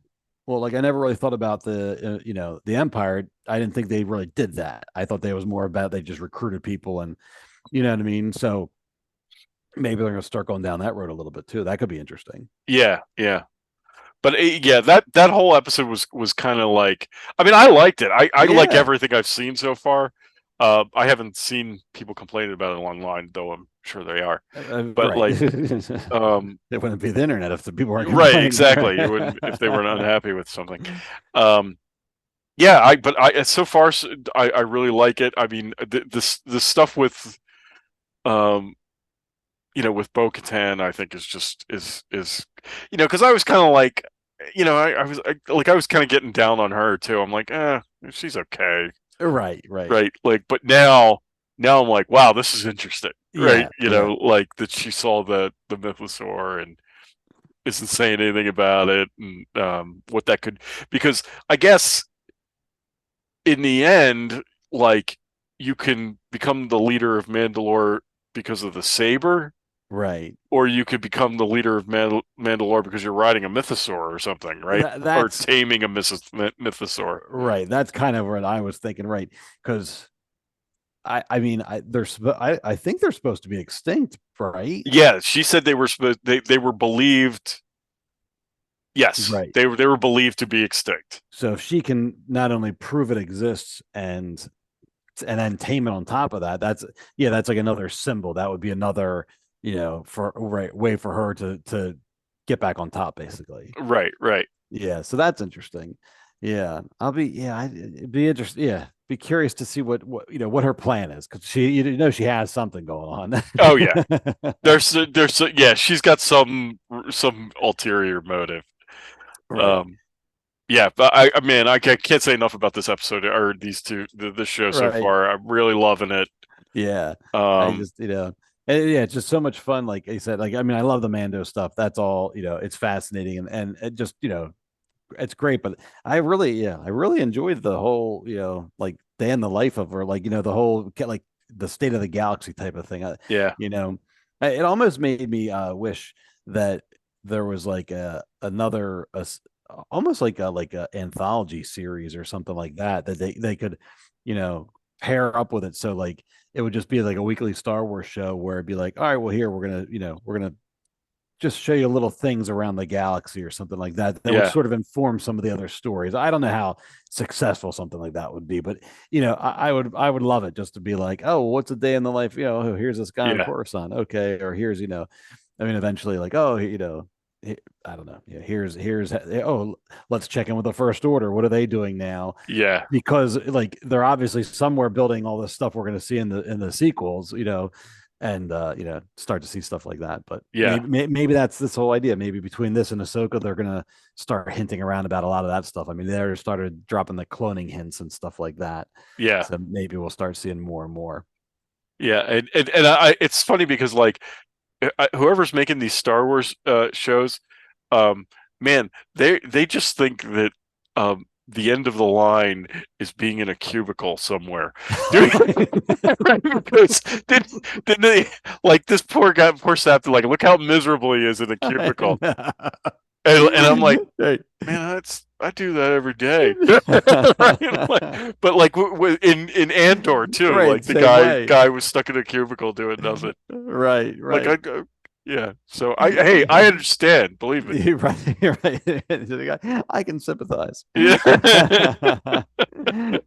Speaker 10: well, like I never really thought about the Empire. I didn't think they really did that. I thought they was more about they just recruited people, and you know what I mean. So maybe they're going to start going down that road a little bit too. That could be interesting.
Speaker 9: Yeah. Yeah. But yeah, that whole episode was kind of like, I mean, I liked it. I like everything I've seen so far. I haven't seen people complaining about it online, though I'm sure they are. But
Speaker 10: right.
Speaker 9: like,
Speaker 10: it wouldn't be the internet if the people weren't
Speaker 9: right. Exactly. It wouldn't if they weren't unhappy with something. Yeah. But so far I really like it. I mean, the stuff with with Bo-Katan, I think is because I was kind of like, I was kind of getting down on her too. I'm like, she's okay.
Speaker 10: Right.
Speaker 9: Like, but now I'm like, wow, this is interesting. Right.
Speaker 10: Yeah.
Speaker 9: Like that she saw the mythosaur and isn't saying anything about it, and what that could, because I guess in the end, like, you can become the leader of Mandalore because of the saber.
Speaker 10: Right.
Speaker 9: Or you could become the leader of Mandalore because you're riding a mythosaur or something, right? Or taming a mythosaur.
Speaker 10: Right. That's kind of what I was thinking, right? Because I mean, I think they're supposed to be extinct, right?
Speaker 9: Yeah, she said they were they were believed. Yes,
Speaker 10: right.
Speaker 9: They were believed to be extinct.
Speaker 10: So if she can not only prove it exists and then tame it on top of that, that's like another symbol. That would be another way for her to get back on top, basically.
Speaker 9: Right.
Speaker 10: Yeah, so that's interesting. Yeah, it'd be interesting. Yeah, be curious to see what her plan is, because she has something going on.
Speaker 9: Oh yeah, there's yeah, she's got some ulterior motive.
Speaker 10: Right.
Speaker 9: Yeah, but I can't say enough about this episode or these two, this show so far. I'm really loving it.
Speaker 10: Yeah. I just it's just so much fun. Like I said, like, I mean, I love the Mando stuff. That's all, it's fascinating, and it just, it's great. But I really enjoyed the whole, like day in the life of her, like, the whole, like, the state of the galaxy type of thing.
Speaker 9: Yeah.
Speaker 10: It almost made me wish that there was like another almost like a anthology series or something like that they could, pair up with it. So like it would just be like a weekly Star Wars show where it'd be like, all right, well, here we're gonna just show you little things around the galaxy or something like that would sort of inform some of the other stories. I don't know how successful something like that would be, but I would love it just to be like, oh, what's a day in the life? Here's this guy in Coruscant, okay, or here's eventually, like, oh, I don't know. Yeah, here's let's check in with the First Order. What are they doing now?
Speaker 9: Yeah,
Speaker 10: because like they're obviously somewhere building all this stuff we're going to see in the sequels, and start to see stuff like that. But
Speaker 9: yeah,
Speaker 10: maybe that's this whole idea. Maybe between this and Ahsoka, they're going to start hinting around about a lot of that stuff. I mean, they already started dropping the cloning hints and stuff like that.
Speaker 9: Yeah,
Speaker 10: so maybe we'll start seeing more and more.
Speaker 9: Yeah, and it's funny because, like, whoever's making these Star Wars shows, man, they just think that the end of the line is being in a cubicle somewhere. Right? Because didn't they, like, this poor Sap, like, look how miserable he is in a cubicle. And I'm like, man, I do that every day. Right? But like in Andor too,
Speaker 10: Right,
Speaker 9: like the
Speaker 10: same way.
Speaker 9: guy was stuck in a cubicle doing nothing.
Speaker 10: Right.
Speaker 9: Like yeah. So I understand. Believe me.
Speaker 10: You're right. You're right. I can sympathize.
Speaker 9: Yeah.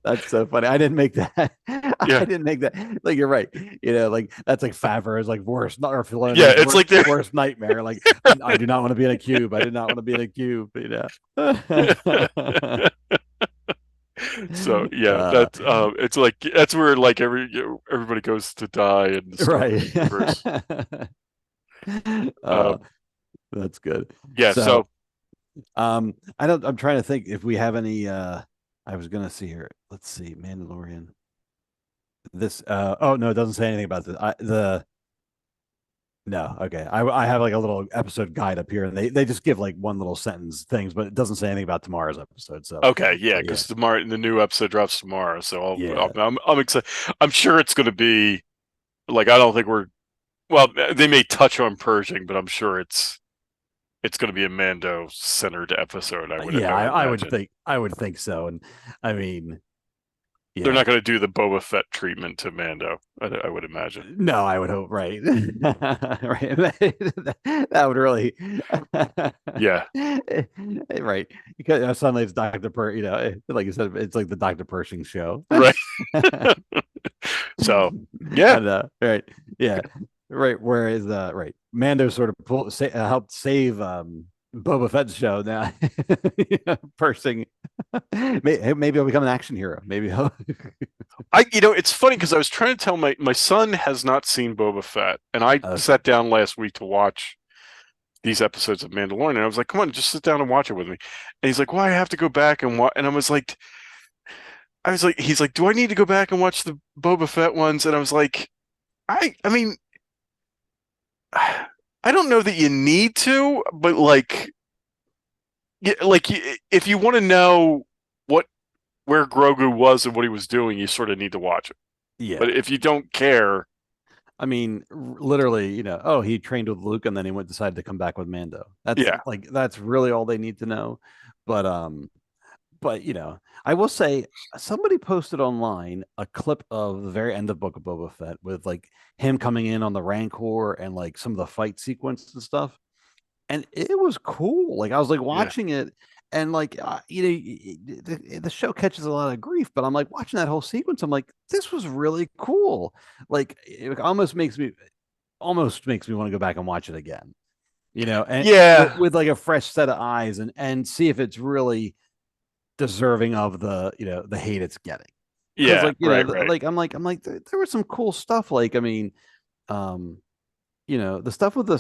Speaker 10: That's so funny. I didn't make that.
Speaker 9: Yeah.
Speaker 10: I didn't make that. Like you're right. Like that's like Favreau's like worst. Not or Filoni's
Speaker 9: Yeah, it's like their
Speaker 10: worst nightmare. Like I do not want to be in a cube. I do not want to be in a cube.
Speaker 9: So yeah, that's it's like that's where like everybody goes to die in the Star Wars universe.
Speaker 10: That's good.
Speaker 9: Yeah. So
Speaker 10: I'm trying to think if we have any. I was gonna see here. Let's see, Mandalorian. This. Oh no, it doesn't say anything about this. No. Okay. I have like a little episode guide up here, and they just give like one little sentence things, but it doesn't say anything about tomorrow's episode. So
Speaker 9: okay, yeah, because tomorrow the new episode drops tomorrow, so
Speaker 10: Yeah.
Speaker 9: I'm excited. I'm sure it's going to be like I don't think we're well. They may touch on Pershing, but I'm sure it's going to be a Mando centered episode. I would.
Speaker 10: Yeah,
Speaker 9: I
Speaker 10: would think so, and I mean, yeah.
Speaker 9: They're not going to do the Boba Fett treatment to Mando. I would imagine.
Speaker 10: No, I would hope, right? Right. That would really,
Speaker 9: Yeah.
Speaker 10: Right. Because suddenly it's Dr. Like you said, it's like the Dr. Pershing show.
Speaker 9: Right. So, yeah.
Speaker 10: And, right. Yeah. Right. Whereas, right. Mando sort of helped save Boba Fett's show now. Pershing. Maybe he'll become an action hero. Maybe he'll.
Speaker 9: It's funny because I was trying to tell my son has not seen Boba Fett, and I sat down last week to watch these episodes of Mandalorian, and I was like, "Come on, just sit down and watch it with me." And he's like, "Well, I have to go back and watch." And I was like, he's like, "Do I need to go back and watch the Boba Fett ones?" And I was like, I mean, I don't know that you need to, but if you want to know where Grogu was and what he was doing, you sort of need to watch it.
Speaker 10: Yeah.
Speaker 9: But if you don't care,
Speaker 10: I mean, literally, he trained with Luke and then he decided to come back with Mando. That's really all they need to know. But I will say somebody posted online a clip of the very end of Book of Boba Fett with like him coming in on the Rancor and like some of the fight sequence and stuff. And it was cool. Like I was like watching it, and like the show catches a lot of grief, but I'm like watching that whole sequence. I'm like, this was really cool. Like it almost makes me want to go back and watch it again. And with like a fresh set of eyes and see if it's really deserving of the the hate it's getting.
Speaker 9: Yeah,
Speaker 10: like,
Speaker 9: right.
Speaker 10: Like I'm like there was some cool stuff. Like I mean, the stuff with the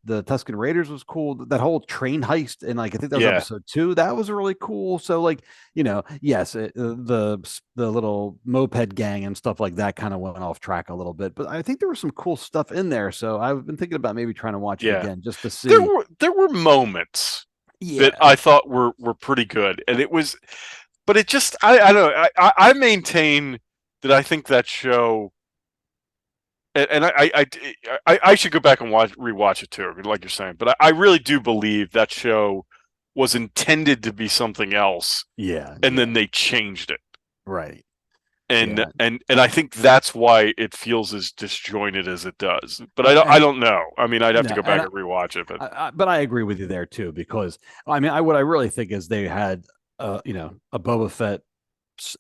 Speaker 10: Tusken Raiders was cool. That whole train heist, and like I think that was episode 2. That was really cool. So like yes, the little moped gang and stuff like that kind of went off track a little bit, but I think there was some cool stuff in there. So I've been thinking about maybe trying to watch it again just to see.
Speaker 9: There were moments that I thought were pretty good, and it was, but it just I don't know. I maintain that I think that show. And I should go back and rewatch it too, like you're saying. But I really do believe that show was intended to be something else.
Speaker 10: Yeah.
Speaker 9: And then they changed it.
Speaker 10: Right.
Speaker 9: And I think that's why it feels as disjointed as it does. But I don't know. I mean, I'd have to go back and rewatch it.
Speaker 10: But I agree with you there too, because I mean, what I really think is they had a Boba Fett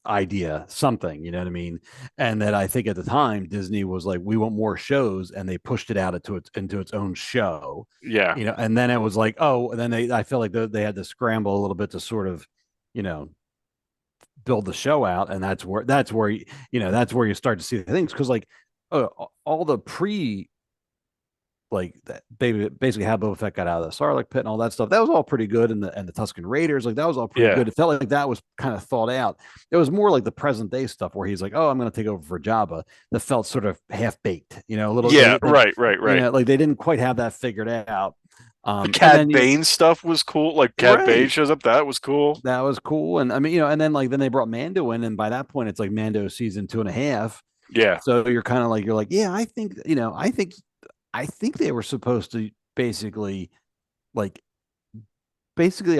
Speaker 10: idea, something, you know what I mean? And that I think at the time Disney was like, we want more shows, and they pushed it out into its own show.
Speaker 9: Yeah.
Speaker 10: And then it was like, and then I feel like they had to scramble a little bit to sort of, build the show out, and that's where you start to see the things, because like all the like that basically how Boba Fett got out of the Sarlacc pit and all that stuff, that was all pretty good, and the Tusken Raiders, like that was all pretty good. It felt like that was kind of thought out. It was more like the present day stuff where he's like, I'm going to take over for Jabba, that felt sort of half baked, a little.
Speaker 9: Right.
Speaker 10: Like they didn't quite have that figured out.
Speaker 9: The Cad Bane stuff was cool. Like Cad Bane shows up, that was cool.
Speaker 10: That was cool, and I mean, and then they brought Mando in, and by that point it's like Mando season 2.5.
Speaker 9: Yeah.
Speaker 10: So you're kind of like I think they were supposed to basically I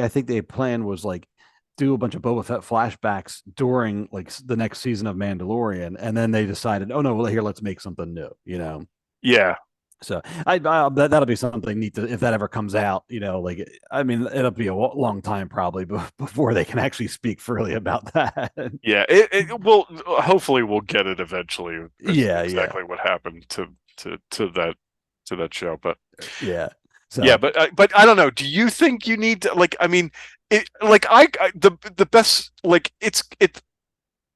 Speaker 10: think their plan was like do a bunch of Boba Fett flashbacks during like the next season of Mandalorian, and then they decided, oh no, well here let's make something new,
Speaker 9: Yeah.
Speaker 10: So that'll be something neat if that ever comes out. Like I mean, it'll be a long time probably before they can actually speak freely about that.
Speaker 9: Yeah, it will. Hopefully, we'll get it eventually.
Speaker 10: Yeah,
Speaker 9: exactly what happened to that show, but
Speaker 10: yeah, so.
Speaker 9: Yeah, but I don't know. Do you think you need to I mean, the best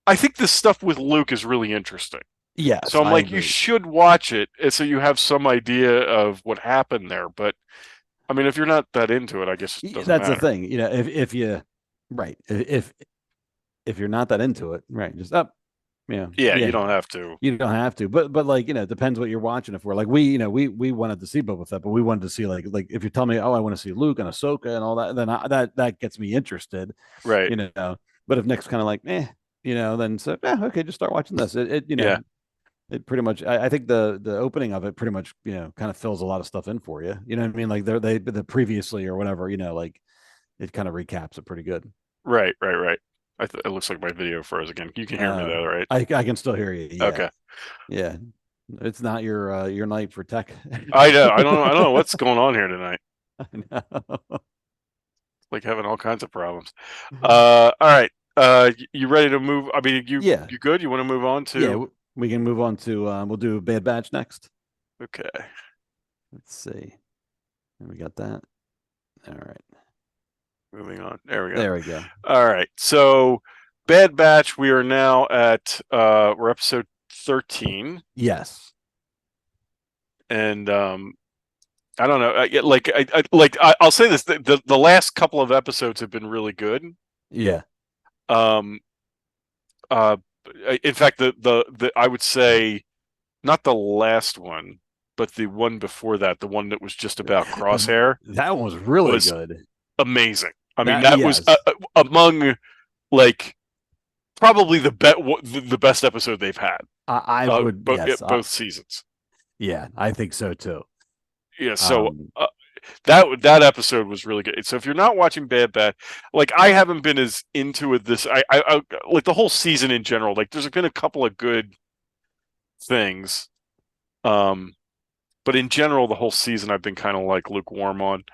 Speaker 9: I think the stuff with Luke is really interesting.
Speaker 10: Yeah.
Speaker 9: So I'm you should watch it so you have some idea of what happened there. But I mean, if you're not that into it, I guess it doesn't
Speaker 10: that's
Speaker 9: matter.
Speaker 10: the thing. If you if you're not that into it, right, just up.
Speaker 9: Yeah, you don't have to.
Speaker 10: You don't have to, but it depends what you're watching. If we're like we wanted to see Boba Fett, but we wanted to see like if you tell me, oh, I want to see Luke and Ahsoka and all that, then that gets me interested,
Speaker 9: right?
Speaker 10: But if Nick's kind of like, then so okay, just start watching this. It pretty much. I think the opening of it pretty much kind of fills a lot of stuff in for you. You know what I mean? Like the previously or whatever. Like it kind of recaps it pretty good.
Speaker 9: Right. It looks like my video froze again. You can hear me though, right?
Speaker 10: I can still hear you. Yeah.
Speaker 9: Okay.
Speaker 10: Yeah. It's not your night for tech.
Speaker 9: I know. I don't know what's going on here tonight.
Speaker 10: I know.
Speaker 9: Like having all kinds of problems. All right. You ready to move? I mean, you good? You want to move on to?
Speaker 10: Yeah, we can move on to. We'll do Bad Batch next.
Speaker 9: Okay.
Speaker 10: Let's see. And we got that. All right.
Speaker 9: Moving on. There we go.
Speaker 10: There we go.
Speaker 9: All right. So, Bad Batch. We are now at we're episode 13.
Speaker 10: Yes.
Speaker 9: And I don't know. I'll say this: the last couple of episodes have been really good.
Speaker 10: Yeah.
Speaker 9: In fact, the I would say not the last one, but the one before that, the one that was just about Crosshair.
Speaker 10: That one was really good.
Speaker 9: Amazing. I mean, that was among probably the best episode they've had.
Speaker 10: I would
Speaker 9: both seasons.
Speaker 10: Yeah, I think so too.
Speaker 9: Yeah, so that episode was really good. So if you're not watching Bad Batch, I haven't been as into it I like the whole season in general. There's been a couple of good things, but in general, the whole season I've been kind of lukewarm on.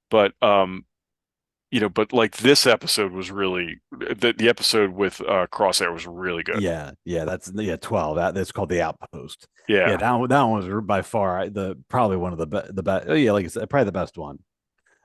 Speaker 9: But but this episode was really the episode with Crosshair was really good.
Speaker 10: Yeah, that's 12. That's called The Outpost.
Speaker 9: Yeah,
Speaker 10: that one was by far probably one of the best. Oh yeah, like I said, probably the best one.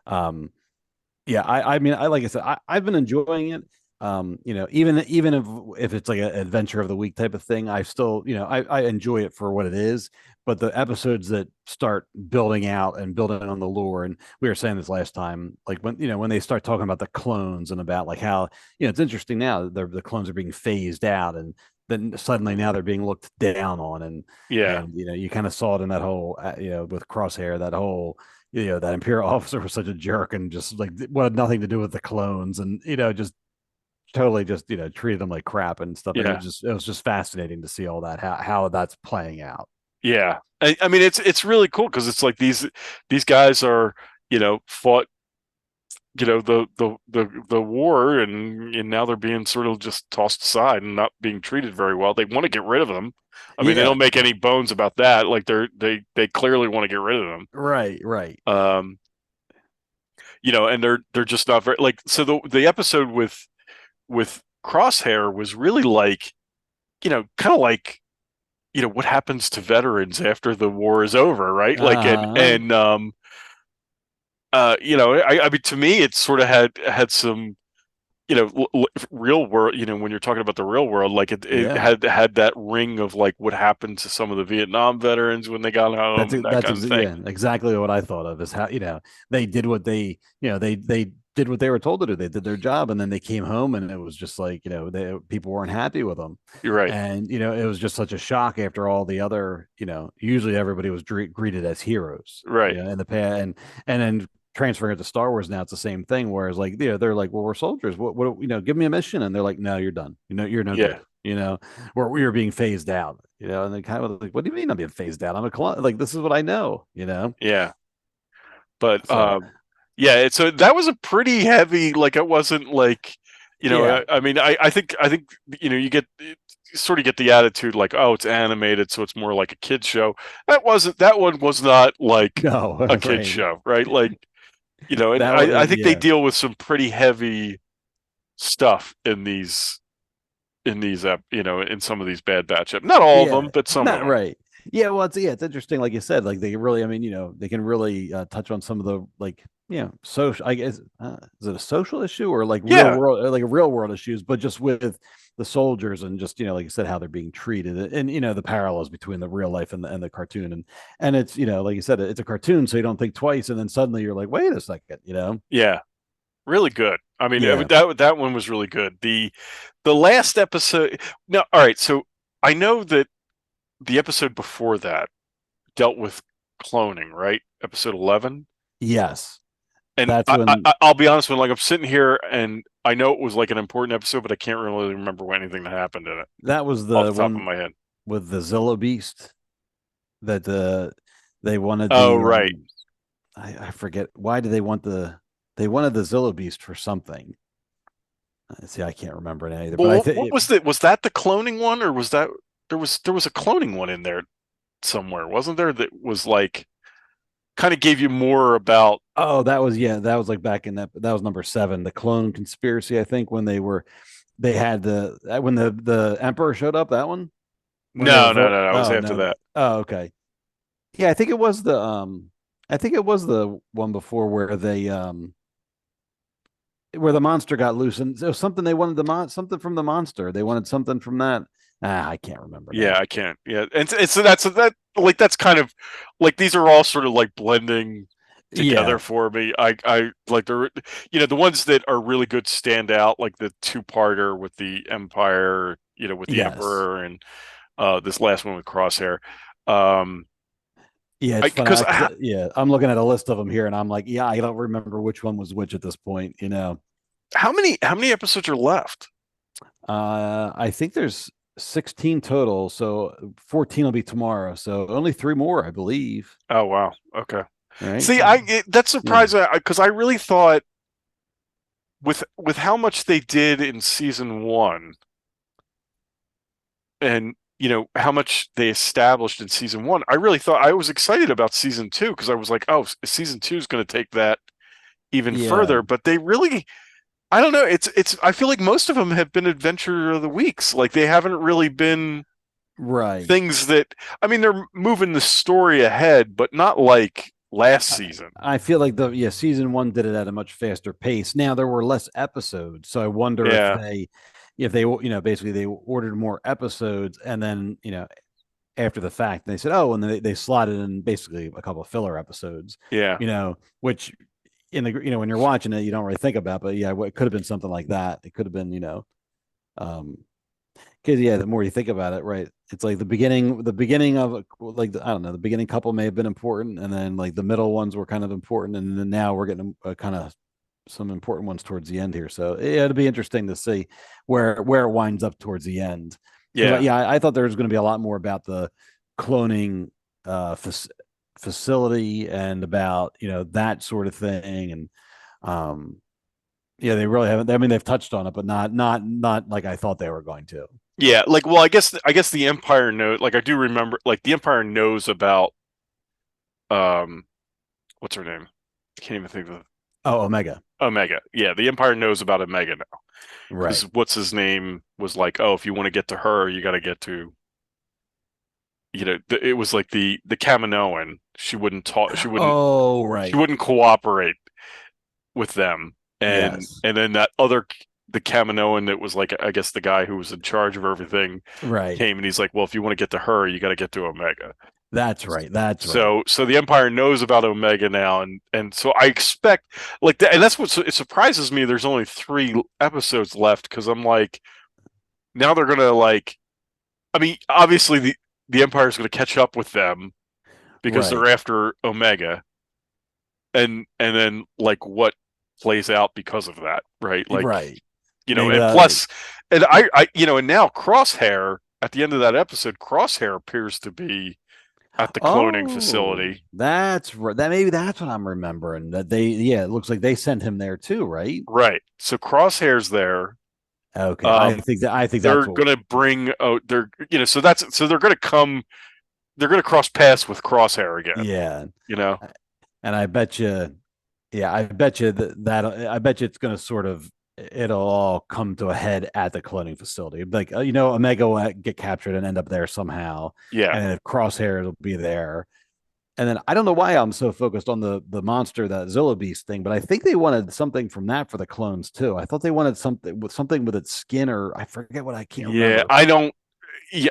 Speaker 10: I mean, like I said, I've been enjoying it. Even if it's like an adventure of the week type of thing, I still I enjoy it for what it is. But the episodes that start building out and building on the lore, and we were saying this last time, when they start talking about the clones and about how it's interesting now the clones are being phased out, and then suddenly now they're being looked down on, and you kind of saw it in that whole with Crosshair, that whole that Imperial officer was such a jerk and just what had nothing to do with the clones, and just totally just treated them like crap and stuff.
Speaker 9: Yeah.
Speaker 10: And it was just fascinating to see all that how that's playing out.
Speaker 9: Yeah, I mean it's really cool because it's these guys are fought the war and now they're being sort of just tossed aside and not being treated very well. They want to get rid of them. I mean, they don't make any bones about that. They clearly want to get rid of them.
Speaker 10: Right.
Speaker 9: And they're just not very so the episode with Crosshair was really kind of what happens to veterans after the war is over, right? I mean, to me, it sort of had some, real world, when you're talking about the real world, it had that ring of what happened to some of the Vietnam veterans when they got home.
Speaker 10: That's exactly what I thought of, is how, they did what they did what they were told to do. They did their job, and then they came home, and it was just people weren't happy with them.
Speaker 9: You're right.
Speaker 10: And, it was just such a shock after all the other, usually everybody was greeted as heroes.
Speaker 9: Right.
Speaker 10: In the past, and then transferring it to Star Wars now, it's the same thing. Whereas they're like, well, we're soldiers. What give me a mission. And they're like, no, you're done. You're no good. Where we were being phased out, and they kind of what do you mean I'm being phased out? I'm this is what I know,
Speaker 9: Yeah. But, so that was a pretty heavy, it wasn't
Speaker 10: Yeah.
Speaker 9: I mean, I think you sort of get the attitude like, oh, it's animated, so it's more like a kid's show. That one was not like
Speaker 10: No,
Speaker 9: a kid's
Speaker 10: right.
Speaker 9: show, right? Like, and
Speaker 10: That was,
Speaker 9: I think they
Speaker 10: yeah.
Speaker 9: deal with some pretty heavy stuff in in some of these Bad Batch not all of them, but some of
Speaker 10: Not
Speaker 9: them.
Speaker 10: right. Yeah, well, it's interesting, like you said, like they really, I mean, they can really touch on some of the social. I guess is it a social issue or like real
Speaker 9: Yeah.
Speaker 10: world, like real world issues, but just with the soldiers and just like you said, how they're being treated, and the parallels between the real life and the cartoon, and it's like you said, it's a cartoon, so you don't think twice, and then suddenly you're like, wait a second,
Speaker 9: Yeah, really good. I mean,
Speaker 10: Yeah.
Speaker 9: that one was really good. The last episode. Now, all right, so I know that the episode before that dealt with cloning, right? Episode 11.
Speaker 10: Yes.
Speaker 9: And
Speaker 10: That's when
Speaker 9: I'll be honest with you, like I'm sitting here and I know it was like an important episode, but I can't really remember anything that happened in it
Speaker 10: that was
Speaker 9: off
Speaker 10: the
Speaker 9: the top of
Speaker 10: one
Speaker 9: my head.
Speaker 10: with the Zilla Beast that they wanted
Speaker 9: Oh, right.
Speaker 10: I forget why did they wanted the Zilla Beast for something. See, I can't remember it either.
Speaker 9: Well,
Speaker 10: But I think
Speaker 9: what was that? Was that the cloning one, or was that there was a cloning one in there somewhere, wasn't there? That was like kind of gave you more about.
Speaker 10: Oh, that was like back in that was number 7, the clone conspiracy. I think when they had when the Emperor showed up. That one. When they
Speaker 9: No,
Speaker 10: were
Speaker 9: no. It was
Speaker 10: Oh
Speaker 9: after
Speaker 10: no.
Speaker 9: that.
Speaker 10: Oh, okay. Yeah, I think it was the one before where the monster got loose, and it was something they wanted something from the monster. They wanted something from that. I can't remember.
Speaker 9: Yeah,
Speaker 10: now.
Speaker 9: I can't. Yeah, and that's kind of like these are all sort of like blending together for me. I like the ones that are really good stand out, like the 2-parter with the Empire, with the Emperor, and this last one with Crosshair.
Speaker 10: Yeah, it's funny. I'm looking at a list of them here, and I'm like, I don't remember which one was which at this point.
Speaker 9: How many episodes are left?
Speaker 10: I think there's 16 total, so 14 will be tomorrow. So only 3 more, I believe.
Speaker 9: Oh wow, okay.
Speaker 10: Right.
Speaker 9: See, that's surprising because I really thought with how much they did in season 1, and how much they established in season 1, I really thought I was excited about season 2 because I was like, oh, season 2 is going to take that even further. But they really, I don't know. It's. I feel like most of them have been adventure of the weeks. Like they haven't really been things that. I mean, they're moving the story ahead, but not like last season.
Speaker 10: I feel like season 1 did it at a much faster pace. Now there were less episodes, so I wonder if they basically they ordered more episodes, and then after the fact they said, oh, and then they slotted in basically a couple of filler episodes. Which in the when you're watching it you don't really think about, but it could have been something like that. It could have been because the more you think about it, right, it's like the beginning of like I don't know, the beginning couple may have been important, and then like the middle ones were kind of important, and then now we're getting kind of some important ones towards the end here. So it'll be interesting to see where it winds up towards the end. I thought there was going to be a lot more about the cloning facility and about that sort of thing, and they really haven't. I mean, they've touched on it, but not like I thought they were going to.
Speaker 9: Yeah, like, well, I guess the Empire knows. Like, I do remember, like, the Empire knows about, what's her name? I can't even think of.
Speaker 10: Oh, Omega.
Speaker 9: Omega. Yeah, the Empire knows about Omega now.
Speaker 10: Right.
Speaker 9: Because what's his name was like, oh, if you want to get to her, you got to get to. It was like the Kaminoan. She wouldn't talk. She wouldn't.
Speaker 10: Oh, right.
Speaker 9: She wouldn't cooperate with them, and then that other. The Kaminoan that was like, I guess the guy who was in charge of everything came, and he's like, well, if you want to get to her, you got to get to Omega.
Speaker 10: That's right.
Speaker 9: So the Empire knows about Omega now, and so I expect like that, and that's what it surprises me. There's only 3 episodes left because I'm like, now they're gonna like, I mean, obviously the Empire is gonna catch up with them because they're after Omega, and then like what plays out because of that, right? Like, and plus, and I and now Crosshair at the end of that episode, Crosshair appears to be at the cloning facility.
Speaker 10: That's right. Maybe that's what I'm remembering. That it looks like they sent him there too, right?
Speaker 9: Right. So Crosshair's there,
Speaker 10: Okay, I think
Speaker 9: they're
Speaker 10: that's what,
Speaker 9: going to bring out so they're going to cross paths with Crosshair again.
Speaker 10: yeah. And I bet you, I bet you I bet you it's going to sort of, it'll all come to a head at the cloning facility. Like, Omega will get captured and end up there somehow.
Speaker 9: Yeah.
Speaker 10: And if Crosshair will be there. And then I don't know why I'm so focused on the monster, that Zilla Beast thing, but I think they wanted something from that for the clones too. I thought they wanted something with its skin, or I forget what, I can't remember.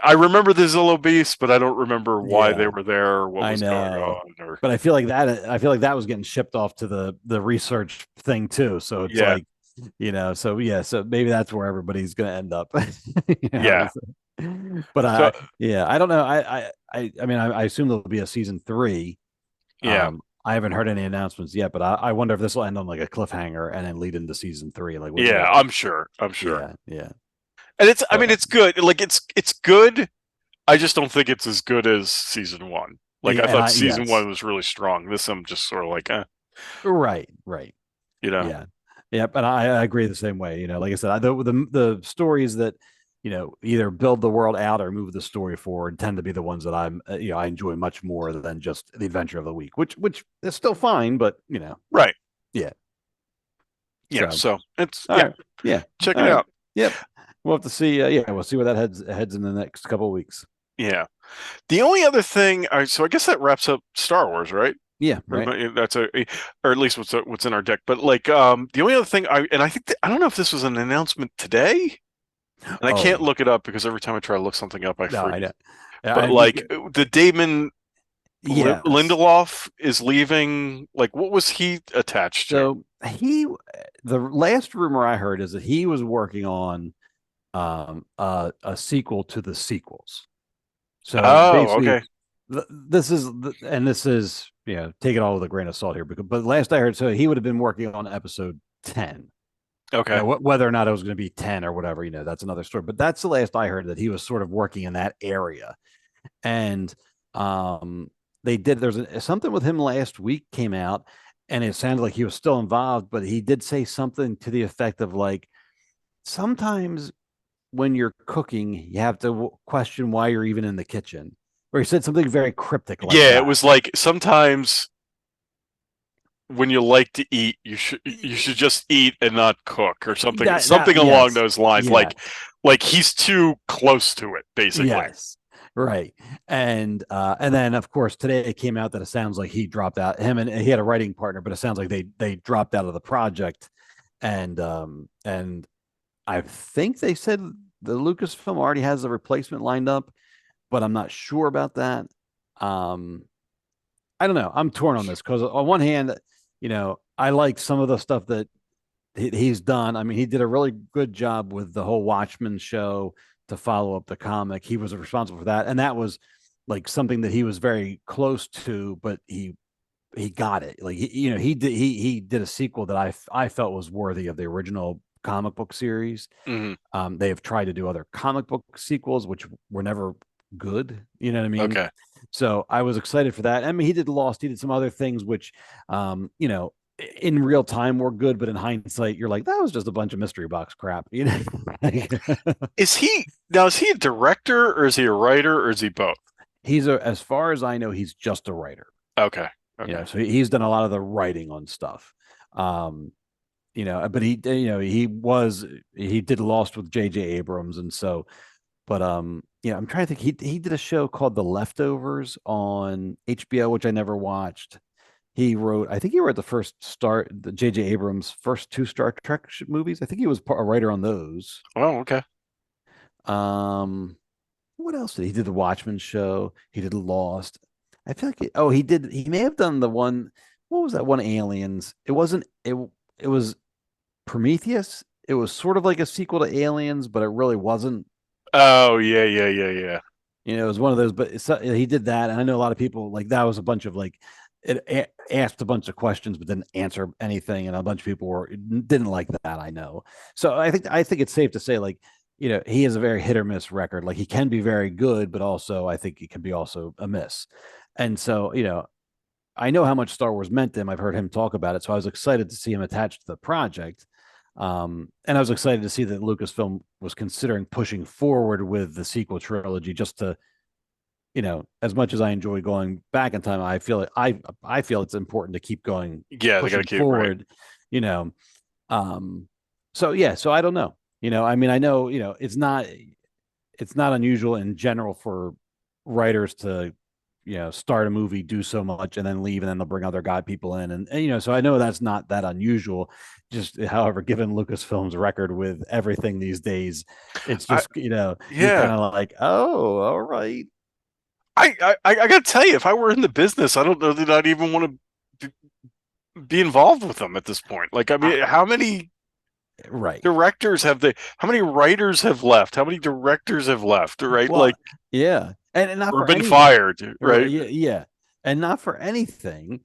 Speaker 9: I remember the Zillow Beast, but I don't remember why they were there or what was going on.
Speaker 10: But I feel like that was getting shipped off to the research thing too. So it's like, so maybe that's where everybody's going to end up.
Speaker 9: Yeah.
Speaker 10: But I don't know. I mean, I assume there'll be a season 3.
Speaker 9: Yeah.
Speaker 10: I haven't heard any announcements yet, but I wonder if this will end on like a cliffhanger and then lead into season 3. Like,
Speaker 9: I'm sure.
Speaker 10: Yeah.
Speaker 9: And I mean, it's good. Like it's good. I just don't think it's as good as season 1. Like I thought season 1 was really strong. This I'm just sort of like,
Speaker 10: Right. Yeah. But I agree the same way. Like I said, the stories that either build the world out or move the story forward tend to be the ones that I enjoy much more than just the adventure of the week, which is still fine, but
Speaker 9: right.
Speaker 10: Yeah.
Speaker 9: Yeah. So it's
Speaker 10: right. Yeah.
Speaker 9: Check it out.
Speaker 10: Yep. We'll have to see. We'll see where that heads in the next couple of weeks.
Speaker 9: Yeah. The only other thing, so I guess that wraps up Star Wars, right?
Speaker 10: Yeah, right.
Speaker 9: That's or at least what's in our deck. But like, the only other thing I think I don't know if this was an announcement today, and I can't look it up because every time I try to look something up, I forget. But the Damon Lindelof is leaving. Like, what was he attached to?
Speaker 10: So the last rumor I heard is that he was working on a sequel to the sequels. So
Speaker 9: okay.
Speaker 10: This is take it all with a grain of salt here, but last I heard, so he would have been working on episode 10.
Speaker 9: Okay.
Speaker 10: Whether or not it was going to be 10 or whatever, that's another story. But that's the last I heard, that he was sort of working in that area. And there's something with him last week came out, and it sounded like he was still involved, but he did say something to the effect of like, sometimes when you're cooking, you have to question why you're even in the kitchen. Or he said something very cryptic like that.
Speaker 9: It was like, sometimes when you like to eat, you should just eat and not cook, or something along those lines.
Speaker 10: Yeah.
Speaker 9: Like he's too close to it, basically.
Speaker 10: Yes. Right. And then of course today it came out that it sounds like he dropped out. Him, and he had a writing partner, but it sounds like they dropped out of the project. And I think they said the Lucasfilm already has a replacement lined up, but I'm not sure about that. I don't know. I'm torn on this because on one hand, I like some of the stuff that he's done. I mean, he did a really good job with the whole Watchmen show to follow up the comic. He was responsible for that, and that was like something that he was very close to, but he got it. Like he did a sequel that I felt was worthy of the original comic book series.
Speaker 9: Mm-hmm.
Speaker 10: They have tried to do other comic book sequels, which were never good. You know what I mean?
Speaker 9: Okay.
Speaker 10: So I was excited for that. I mean, he did Lost. He did some other things, which, in real time were good, but in hindsight, you're like, that was just a bunch of mystery box crap.
Speaker 9: Is he a director, or is he a writer, or is he both?
Speaker 10: As far as I know, he's just a writer.
Speaker 9: Okay.
Speaker 10: So he's done a lot of the writing on stuff. But he did Lost with J.J. Abrams, and so, but I'm trying to think. He did a show called The Leftovers on HBO, which I never watched. I think he wrote the J.J. Abrams' first 2 Star Trek movies. I think he was a writer on those.
Speaker 9: Oh, okay.
Speaker 10: What else did he did? The Watchmen show. He did Lost. I feel like he may have done the one. What was that one? Aliens. It wasn't. It was Prometheus. It was sort of like a sequel to Aliens, but it really wasn't.
Speaker 9: Oh yeah.
Speaker 10: It was one of those. But he did that, and I know a lot of people like that was a bunch of like. It asked a bunch of questions but didn't answer anything, and a bunch of people didn't like that. I know. So I think it's safe to say, like, he has a very hit or miss record. Like, he can be very good, but also I think he can be also a miss. And so, I know how much Star Wars meant to him. I've heard him talk about it, so I was excited to see him attached to the project. And I was excited to see that Lucasfilm was considering pushing forward with the sequel trilogy, just to, as much as I enjoy going back in time, I feel it's important to keep going,
Speaker 9: Yeah, they got to
Speaker 10: pushing
Speaker 9: keep
Speaker 10: forward,
Speaker 9: right.
Speaker 10: you know. So yeah, so I don't know. I mean, I know, it's not unusual in general for writers to, start a movie, do so much, and then leave, and then they'll bring other people in, and so I know that's not that unusual. Just, however, given Lucasfilm's record with everything these days, it's
Speaker 9: I,
Speaker 10: just, you're
Speaker 9: yeah,
Speaker 10: kind of like, oh, all right.
Speaker 9: I got to tell you, if I were in the business, I don't know that I'd even want to be involved with them at this point. Like, I mean, how many
Speaker 10: Right.
Speaker 9: directors have they? How many writers have left? How many directors have left? Right?
Speaker 10: Well,
Speaker 9: Like,
Speaker 10: yeah, and not
Speaker 9: or
Speaker 10: for
Speaker 9: been
Speaker 10: anything.
Speaker 9: fired? Right?
Speaker 10: Yeah, yeah, and not for anything.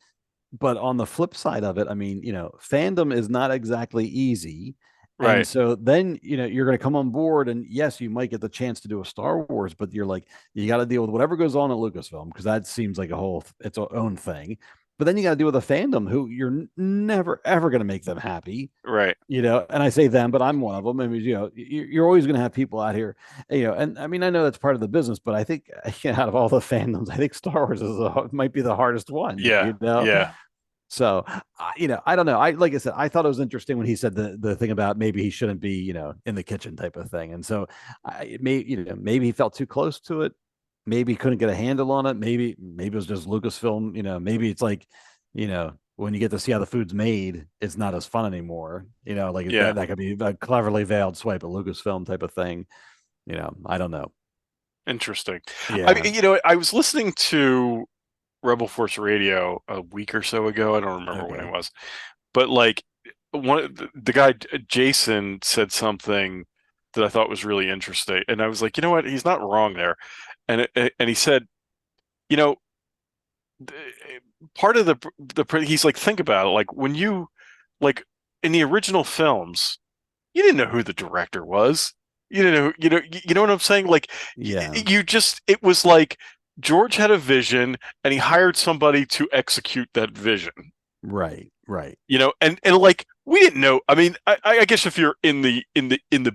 Speaker 10: But on the flip side of it, I mean, fandom is not exactly easy. And
Speaker 9: Right.
Speaker 10: so then, you're going to come on board, and yes, you might get the chance to do a Star Wars, but you're like, you got to deal with whatever goes on at Lucasfilm, because that seems like its own thing. But then you got to deal with a fandom who you're never, ever going to make them happy.
Speaker 9: Right.
Speaker 10: And I say them, but I'm one of them. I mean, you're always going to have people out here, and I mean, I know that's part of the business, but I think, out of all the fandoms, I think Star Wars might be the hardest one,
Speaker 9: Yeah. Yeah.
Speaker 10: So, I don't know. Like I said, I thought it was interesting when he said the thing about maybe he shouldn't be, in the kitchen type of thing. And so, maybe he felt too close to it. Maybe he couldn't get a handle on it. Maybe it was just Lucasfilm. Maybe it's like, when you get to see how the food's made, it's not as fun anymore. Like
Speaker 9: Yeah.
Speaker 10: that could be a cleverly veiled swipe at Lucasfilm type of thing. I don't know.
Speaker 9: Interesting.
Speaker 10: Yeah.
Speaker 9: I mean, I was listening to Rebel Force Radio a week or so ago. I don't remember when it was, but like the guy Jason said something that I thought was really interesting, and I was like, you know what, he's not wrong there, and he said, you know, part of the he's like, think about it, like when you like in the original films, you didn't know who the director was. You didn't know, you know what I'm saying? Like,
Speaker 10: Yeah.
Speaker 9: it was like George had a vision and he hired somebody to execute that vision.
Speaker 10: Right. Right.
Speaker 9: And like we didn't know. I mean, I guess if you're in the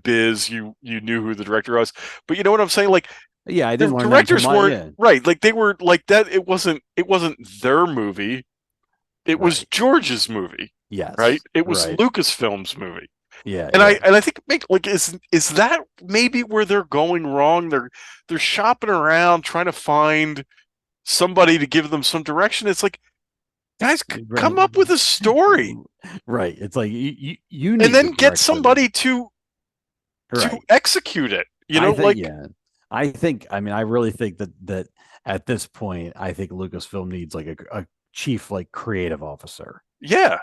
Speaker 9: biz, you knew who the director was, but you know what I'm saying? Like,
Speaker 10: Yeah, I
Speaker 9: the
Speaker 10: didn't learn that
Speaker 9: directors weren't right. Like they were like that. It wasn't their movie. It was George's movie.
Speaker 10: Yes.
Speaker 9: Right. It was
Speaker 10: Right.
Speaker 9: Lucasfilm's movie.
Speaker 10: Yeah.
Speaker 9: And I think like is that maybe where they're going wrong? They're shopping around trying to find somebody to give them some direction. It's like, guys, come up with a story.
Speaker 10: Right. It's like you need
Speaker 9: and then
Speaker 10: the
Speaker 9: get
Speaker 10: direction.
Speaker 9: somebody to execute it.
Speaker 10: I mean, I really think that at this point, I think Lucasfilm needs like a chief, like, creative officer.
Speaker 9: Yeah.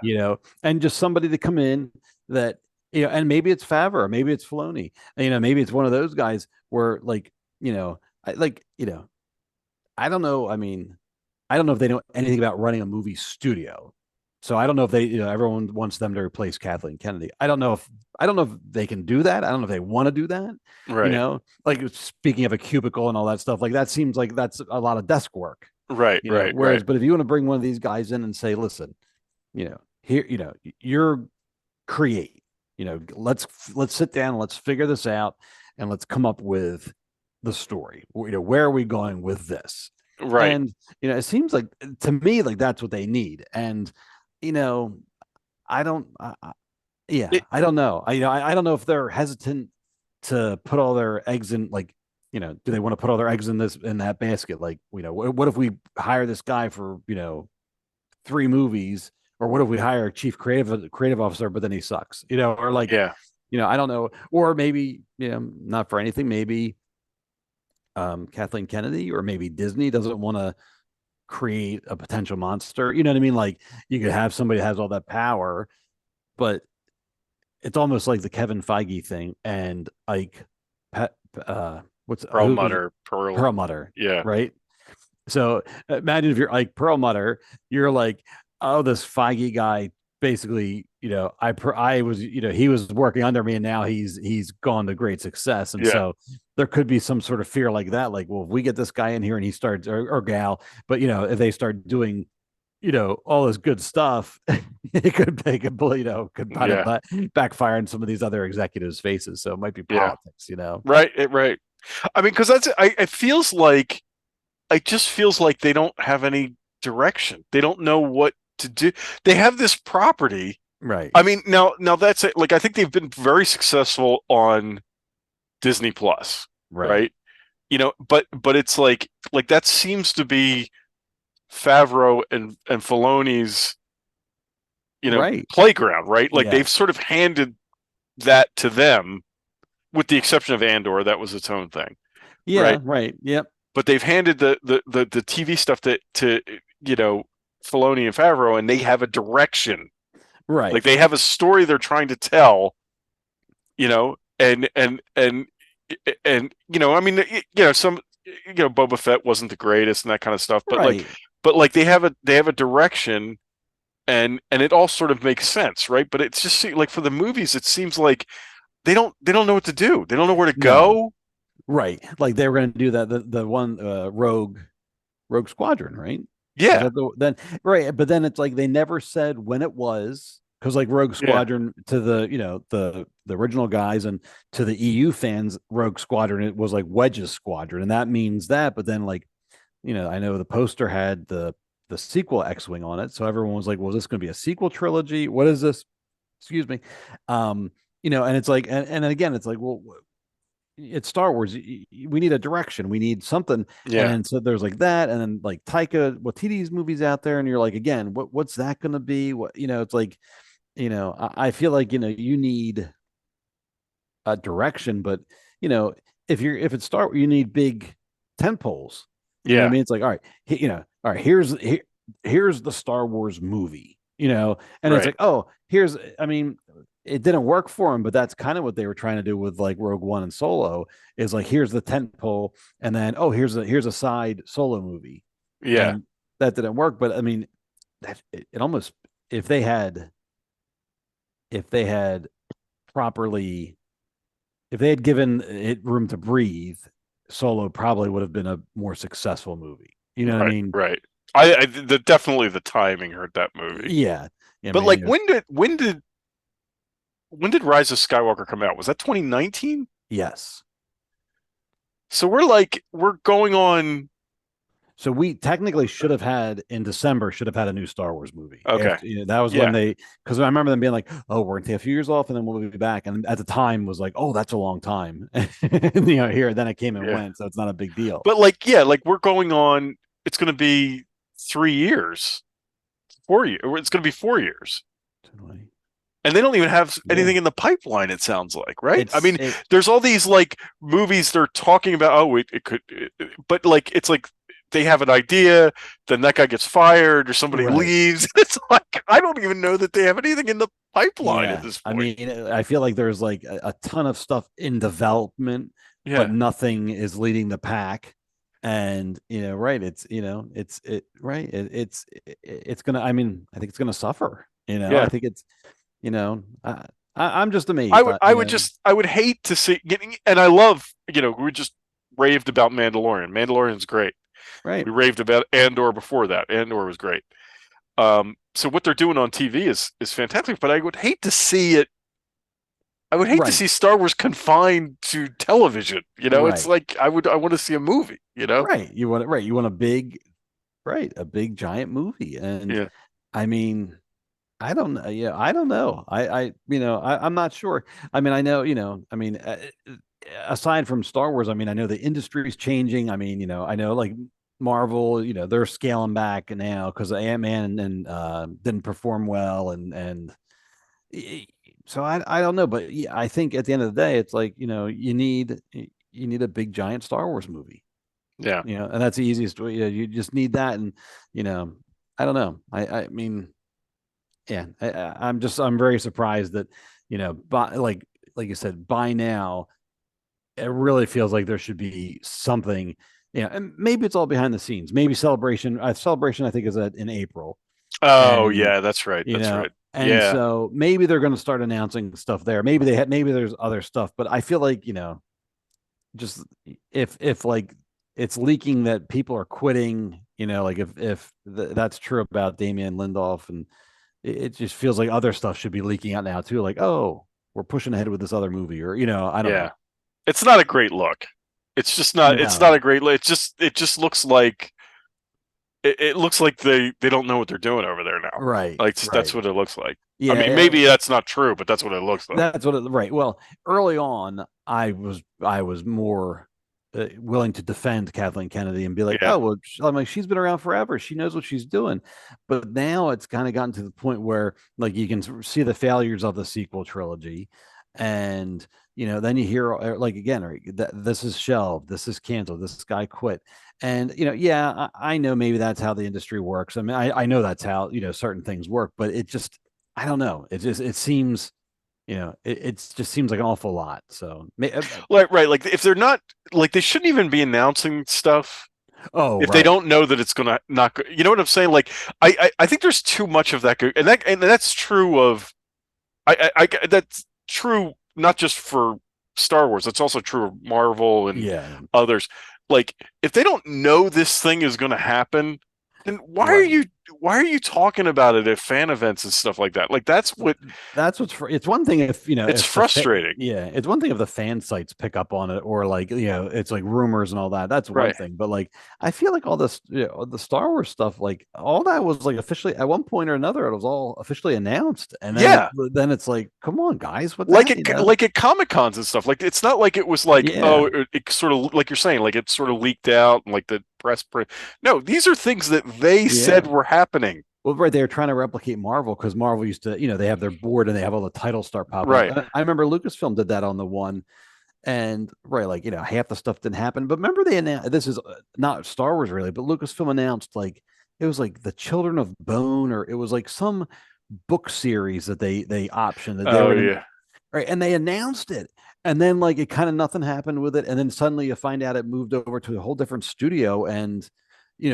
Speaker 10: And just somebody to come in that, and maybe it's Favreau, maybe it's Filoni, maybe it's one of those guys where like, I don't know. I mean, I don't know if they know anything about running a movie studio. So I don't know if they, everyone wants them to replace Kathleen Kennedy. I don't know if they can do that. I don't know if they want to do that.
Speaker 9: Right.
Speaker 10: Like speaking of a cubicle and all that stuff, like that seems like that's a lot of desk work.
Speaker 9: Right.
Speaker 10: Whereas, but if you want to bring one of these guys in and say, listen, here, you're create, let's sit down, let's figure this out, and let's come up with the story. Where are we going with this?
Speaker 9: Right.
Speaker 10: And it seems like, to me, like that's what they need. And I don't know. I don't know if they're hesitant to put all their eggs in, like, do they want to put all their eggs in that basket? Like, what if we hire this guy for 3 movies, or what if we hire a chief creative officer, but then he sucks, or like,
Speaker 9: yeah,
Speaker 10: I don't know, or maybe, not for anything, maybe Kathleen Kennedy or maybe Disney doesn't want to create a potential monster. You know what I mean? Like, you could have somebody that has all that power, but it's almost like the Kevin Feige thing and Ike, what's
Speaker 9: Perlmutter.
Speaker 10: Perlmutter.
Speaker 9: Yeah.
Speaker 10: Right. So imagine if you're Ike Perlmutter, you're like, oh, this Feige guy basically, I was, he was working under me, and now he's gone to great success. And so there could be some sort of fear like that. Like, well, if we get this guy in here and he starts, or gal, but if they start doing all this good stuff, it could make a, could kind of backfire in some of these other executives' faces. So it might be politics,
Speaker 9: Right. Right. I mean, because it just feels like they don't have any direction. They don't know what to do. They have this property.
Speaker 10: Right.
Speaker 9: I mean, now that's it. Like, I think they've been very successful on Disney Plus, right? But it's like that seems to be Favreau and Filoni's, playground, right? Like they've sort of handed that to them, with the exception of Andor. That was its own thing.
Speaker 10: Yeah. Right. Yep.
Speaker 9: But they've handed the TV stuff to Filoni and Favreau, and they have a direction.
Speaker 10: Right.
Speaker 9: Like they have a story they're trying to tell, and I mean, some, Boba Fett wasn't the greatest and that kind of stuff, but like they have a direction, and it all sort of makes sense, right? But it's just like for the movies, it seems like they don't know what to do. They don't know where to go.
Speaker 10: Right. Like they were going to do that the one Rogue Squadron, right?
Speaker 9: Yeah.
Speaker 10: Right. But then it's like they never said when it was, because like Rogue Squadron to the original guys, and to the EU fans, Rogue Squadron, it was like Wedge's Squadron, and that means that. But then like, I know the poster had the sequel X-Wing on it, so everyone was like, well, is this going to be a sequel trilogy? What is this? Excuse me. And it's like, and again, it's like, well, it's Star Wars. We need a direction. We need something.
Speaker 9: Yeah.
Speaker 10: And so there's like that, and then like Taika Waititi's movies out there, and you're like, again, what's that going to be? What it's like, I feel like you need a direction, but if it's Star Wars, you need big tent poles. You know what I mean? It's like, all right, here's the Star Wars movie, and it's like, oh, it didn't work for him, but that's kind of what they were trying to do with like Rogue One and Solo, is like, here's the tent pole, and then, oh, here's a side Solo movie.
Speaker 9: Yeah.
Speaker 10: And that didn't work. But I mean, it almost, if they had properly, if they had given it room to breathe, Solo probably would have been a more successful movie. You know what I mean?
Speaker 9: Right. Definitely the timing hurt that movie.
Speaker 10: Yeah.
Speaker 9: But like, when did Rise of Skywalker come out? Was that 2019?
Speaker 10: Yes.
Speaker 9: So we're going on.
Speaker 10: So we technically should have had in December a new Star Wars movie.
Speaker 9: Okay.
Speaker 10: That was when because I remember them being like, oh, we're going to take a few years off and then we'll be back. And at the time was like, oh, that's a long time. Here, then it came and went. So it's not a big deal.
Speaker 9: But we're going on, it's going to be 3 years, 4 years. It's going to be 4 years. And they don't even have anything in the pipeline, it sounds like, right? There's all these like movies they're talking about. Oh, it could, but like, it's like they have an idea, then that guy gets fired or somebody leaves. It's like, I don't even know that they have anything in the pipeline at this point.
Speaker 10: I mean, I feel like there's like a ton of stuff in development, but nothing is leading the pack. And it's it's gonna, I think it's gonna suffer. I think it's, I'm just amazed.
Speaker 9: I would hate to see and I love, we just raved about Mandalorian. Mandalorian's great.
Speaker 10: Right.
Speaker 9: We raved about Andor before that. Andor was great. So what they're doing on TV is fantastic, but I would hate to see it. I would hate to see Star Wars confined to television. It's like I want to see a movie.
Speaker 10: Right. You want a big giant movie, and I mean, I don't know. Yeah, I don't know. I'm not sure. I mean, I know. Aside from Star Wars, I know the industry is changing. I know like Marvel, they're scaling back now because Ant-Man and didn't perform well, and so I don't know, but I think at the end of the day, it's like you need a big giant Star Wars movie.
Speaker 9: Yeah,
Speaker 10: and that's the easiest way. You just need that, and I don't know. I mean, yeah, I'm very surprised that by, like you said, by now, it really feels like there should be something. And maybe it's all behind the scenes. Maybe celebration. I think is in April.
Speaker 9: Oh, and, that's right. That's right.
Speaker 10: And so maybe they're going to start announcing stuff there. Maybe maybe there's other stuff, but I feel like just if like it's leaking that people are quitting, You know, like if that's true about Damien Lindelof, and it just feels like other stuff should be leaking out now too. Like, oh, we're pushing ahead with this other movie, or I don't know.
Speaker 9: It's not a great look. It's just not. It's not
Speaker 10: No.
Speaker 9: a great look. It just looks like it looks like they don't know what they're doing over there now.
Speaker 10: Right.
Speaker 9: Like that's
Speaker 10: Right.
Speaker 9: what it looks like.
Speaker 10: Yeah.
Speaker 9: I mean, maybe that's not true, but that's what it looks like.
Speaker 10: That's what right. Well, early on, I was more willing to defend Kathleen Kennedy and be like,
Speaker 9: Yeah.
Speaker 10: oh, well, I'm like, she's been around forever. She knows what she's doing. But now it's kind of gotten to the point where, like, you can see the failures of the sequel trilogy, and then you hear like again, this is shelved, this is canceled, this guy quit, and yeah, I know maybe that's how the industry works. I mean, I know that's how certain things work, but it just, I don't know. It seems it just seems like an awful lot. So,
Speaker 9: right. Like if they're not, like they shouldn't even be announcing stuff.
Speaker 10: Oh,
Speaker 9: if they don't know that it's gonna not, you know what I'm saying? Like I think there's too much of that, and that's true of, that's true not just for Star Wars. It's also true of Marvel and others. Like if they don't know this thing is going to happen, then why are you talking about it at fan events and stuff like that? Like that's what's
Speaker 10: it's one thing if
Speaker 9: it's frustrating.
Speaker 10: It's one thing if the fan sites pick up on it, or like it's like rumors and all that. That's one thing. But like I feel like all this the Star Wars stuff, like all that was like officially at one point or another, it was all officially announced, and then it's like, come on guys, what
Speaker 9: like at Comic Cons and stuff. Like it's not like it was like it sort of, like you're saying, like it sort of leaked out and like the press. No, these are things that they said were happening.
Speaker 10: Well, right, they're trying to replicate Marvel, because Marvel used to, they have their board and they have all the titles start popping.
Speaker 9: Right.
Speaker 10: I remember Lucasfilm did that on the one, and like half the stuff didn't happen. But remember they announced, this is not Star Wars really, but Lucasfilm announced like it was like the Children of Bone, or it was like some book series that they optioned that they were right, and they announced it. And then like it kind of nothing happened with it, and then suddenly you find out it moved over to a whole different studio and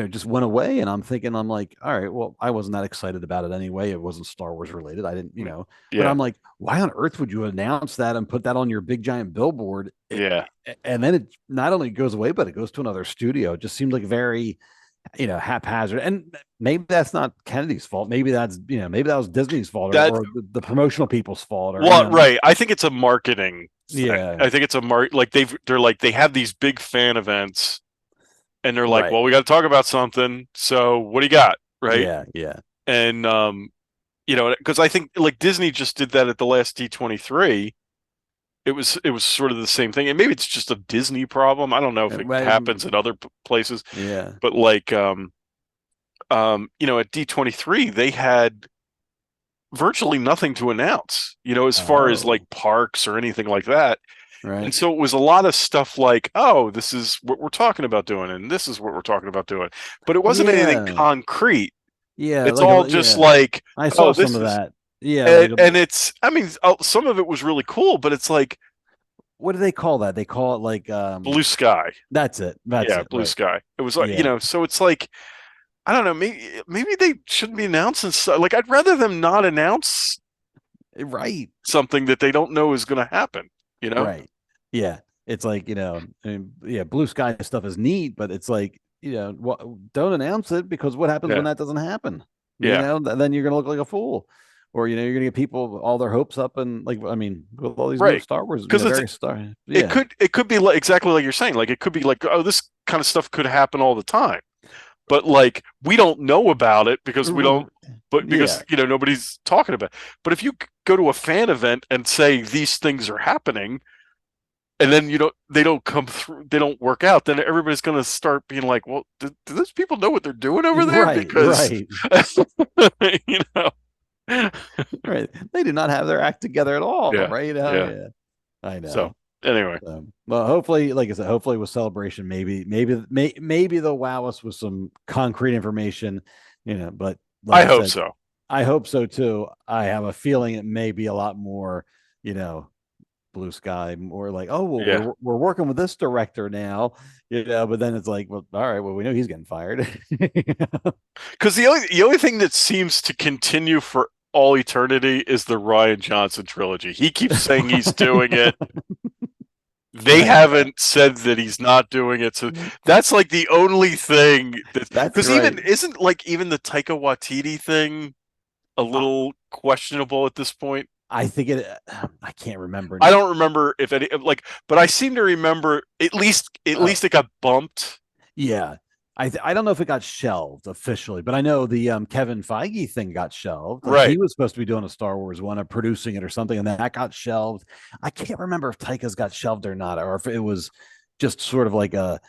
Speaker 10: just went away. And I'm like, all right, well, I wasn't that excited about it anyway. It wasn't Star Wars related. I didn't, but I'm like, why on earth would you announce that and put that on your big giant billboard? And then it not only goes away, but it goes to another studio. It just seemed like very, haphazard. And maybe that's not Kennedy's fault. Maybe that's, maybe that was Disney's fault, or the promotional people's fault. Or,
Speaker 9: right. I think it's a marketing thing.
Speaker 10: Yeah.
Speaker 9: I think it's a like they have these big fan events, and they're like, well, we got to talk about something. So what do you got? Right.
Speaker 10: Yeah.
Speaker 9: And, because I think like Disney just did that at the last D23. It was sort of the same thing. And maybe it's just a Disney problem. I don't know if it happens in other places.
Speaker 10: Yeah.
Speaker 9: But like, at D23, they had virtually nothing to announce, as far as like parks or anything like that.
Speaker 10: Right.
Speaker 9: And so it was a lot of stuff like, oh, this is what we're talking about doing, and this is what we're talking about doing. But it wasn't anything concrete.
Speaker 10: Yeah.
Speaker 9: It's all just like,
Speaker 10: I saw some of that.
Speaker 9: Yeah. And it's, I mean, some of it was really cool, but it's like,
Speaker 10: what do they call that? They call it like
Speaker 9: blue sky.
Speaker 10: That's it.
Speaker 9: Blue sky. It was like, so it's like, I don't know, maybe they shouldn't be announcing stuff. Like I'd rather them not announce something that they don't know is going to happen.
Speaker 10: Right. Yeah. It's like, blue sky stuff is neat, but it's like, don't announce it, because what happens when that doesn't happen? Then you're going to look like a fool, or, you're going to get people all their hopes up, and like, I mean, with all these new Star Wars,
Speaker 9: because it could be like, exactly like you're saying, like it could be like, oh, this kind of stuff could happen all the time, but like we don't know about it because we don't, but because nobody's talking about it. But if you go to a fan event and say these things are happening, and then they don't come through, they don't work out, then everybody's going to start being like, well, do those people know what they're doing over there? Because
Speaker 10: right, they do not have their act together at all. Right. I know.
Speaker 9: So anyway,
Speaker 10: well, hopefully, like I said, hopefully with Celebration, maybe they'll wow us with some concrete information, but like
Speaker 9: I hope so.
Speaker 10: I hope so too. I have a feeling it may be a lot more, blue sky, more like, oh, well, we're working with this director now, but then it's like, well, all right, well, we know he's getting fired.
Speaker 9: Because the only thing that seems to continue for all eternity is the Rian Johnson trilogy. He keeps saying he's doing it. they haven't said that he's not doing it. So that's like the only thing that's because even isn't like even the Taika Waititi thing a little questionable at this point.
Speaker 10: I think I can't remember.
Speaker 9: I don't remember if any but I seem to remember at least it got bumped.
Speaker 10: Yeah. I don't know if it got shelved officially, but I know the Kevin Feige thing got shelved. Like,
Speaker 9: right.
Speaker 10: He was supposed to be doing a Star Wars one or producing it or something, and then that got shelved. I can't remember if Taika's got shelved or not, or if it was just sort of like I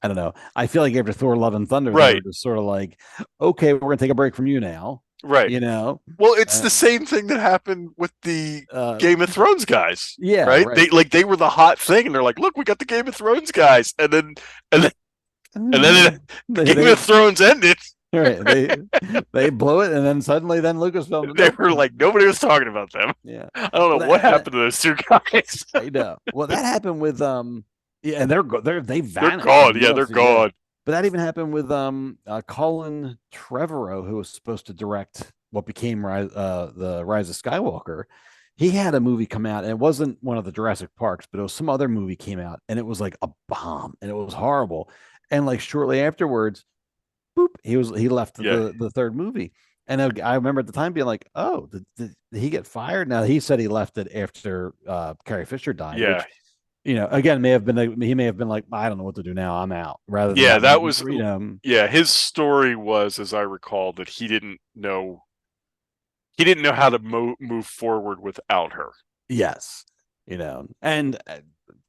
Speaker 10: don't know. I feel like after Thor: Love and Thunder, they were just sort of like, okay, we're gonna take a break from you now.
Speaker 9: Right. Well, it's the same thing that happened with the Game of Thrones guys.
Speaker 10: Yeah.
Speaker 9: Right. They were the hot thing, and they're like, look, we got the Game of Thrones guys, and then Game of Thrones ended.
Speaker 10: Right. They blew it, and then suddenly Lucasfilm.
Speaker 9: They were like, nobody was talking about them.
Speaker 10: Yeah.
Speaker 9: I don't know what happened to those two guys.
Speaker 10: I know. Well, that happened with and they vanished.
Speaker 9: They're gone. Yeah, they're gone.
Speaker 10: But that even happened with Colin Trevorrow, who was supposed to direct what became the Rise of Skywalker. He had a movie come out, and it wasn't one of the Jurassic Parks, but it was some other movie came out, and it was like a bomb, and it was horrible. And like shortly afterwards, boop, he left the third movie. And I remember at the time being like, oh, did he get fired? Now he said he left it after Carrie Fisher died.
Speaker 9: Yeah.
Speaker 10: Which, again, he may have been like, I don't know what to do now. I'm out. Rather than
Speaker 9: that was his story was, as I recall, that he didn't know how to move forward without her.
Speaker 10: Yes, and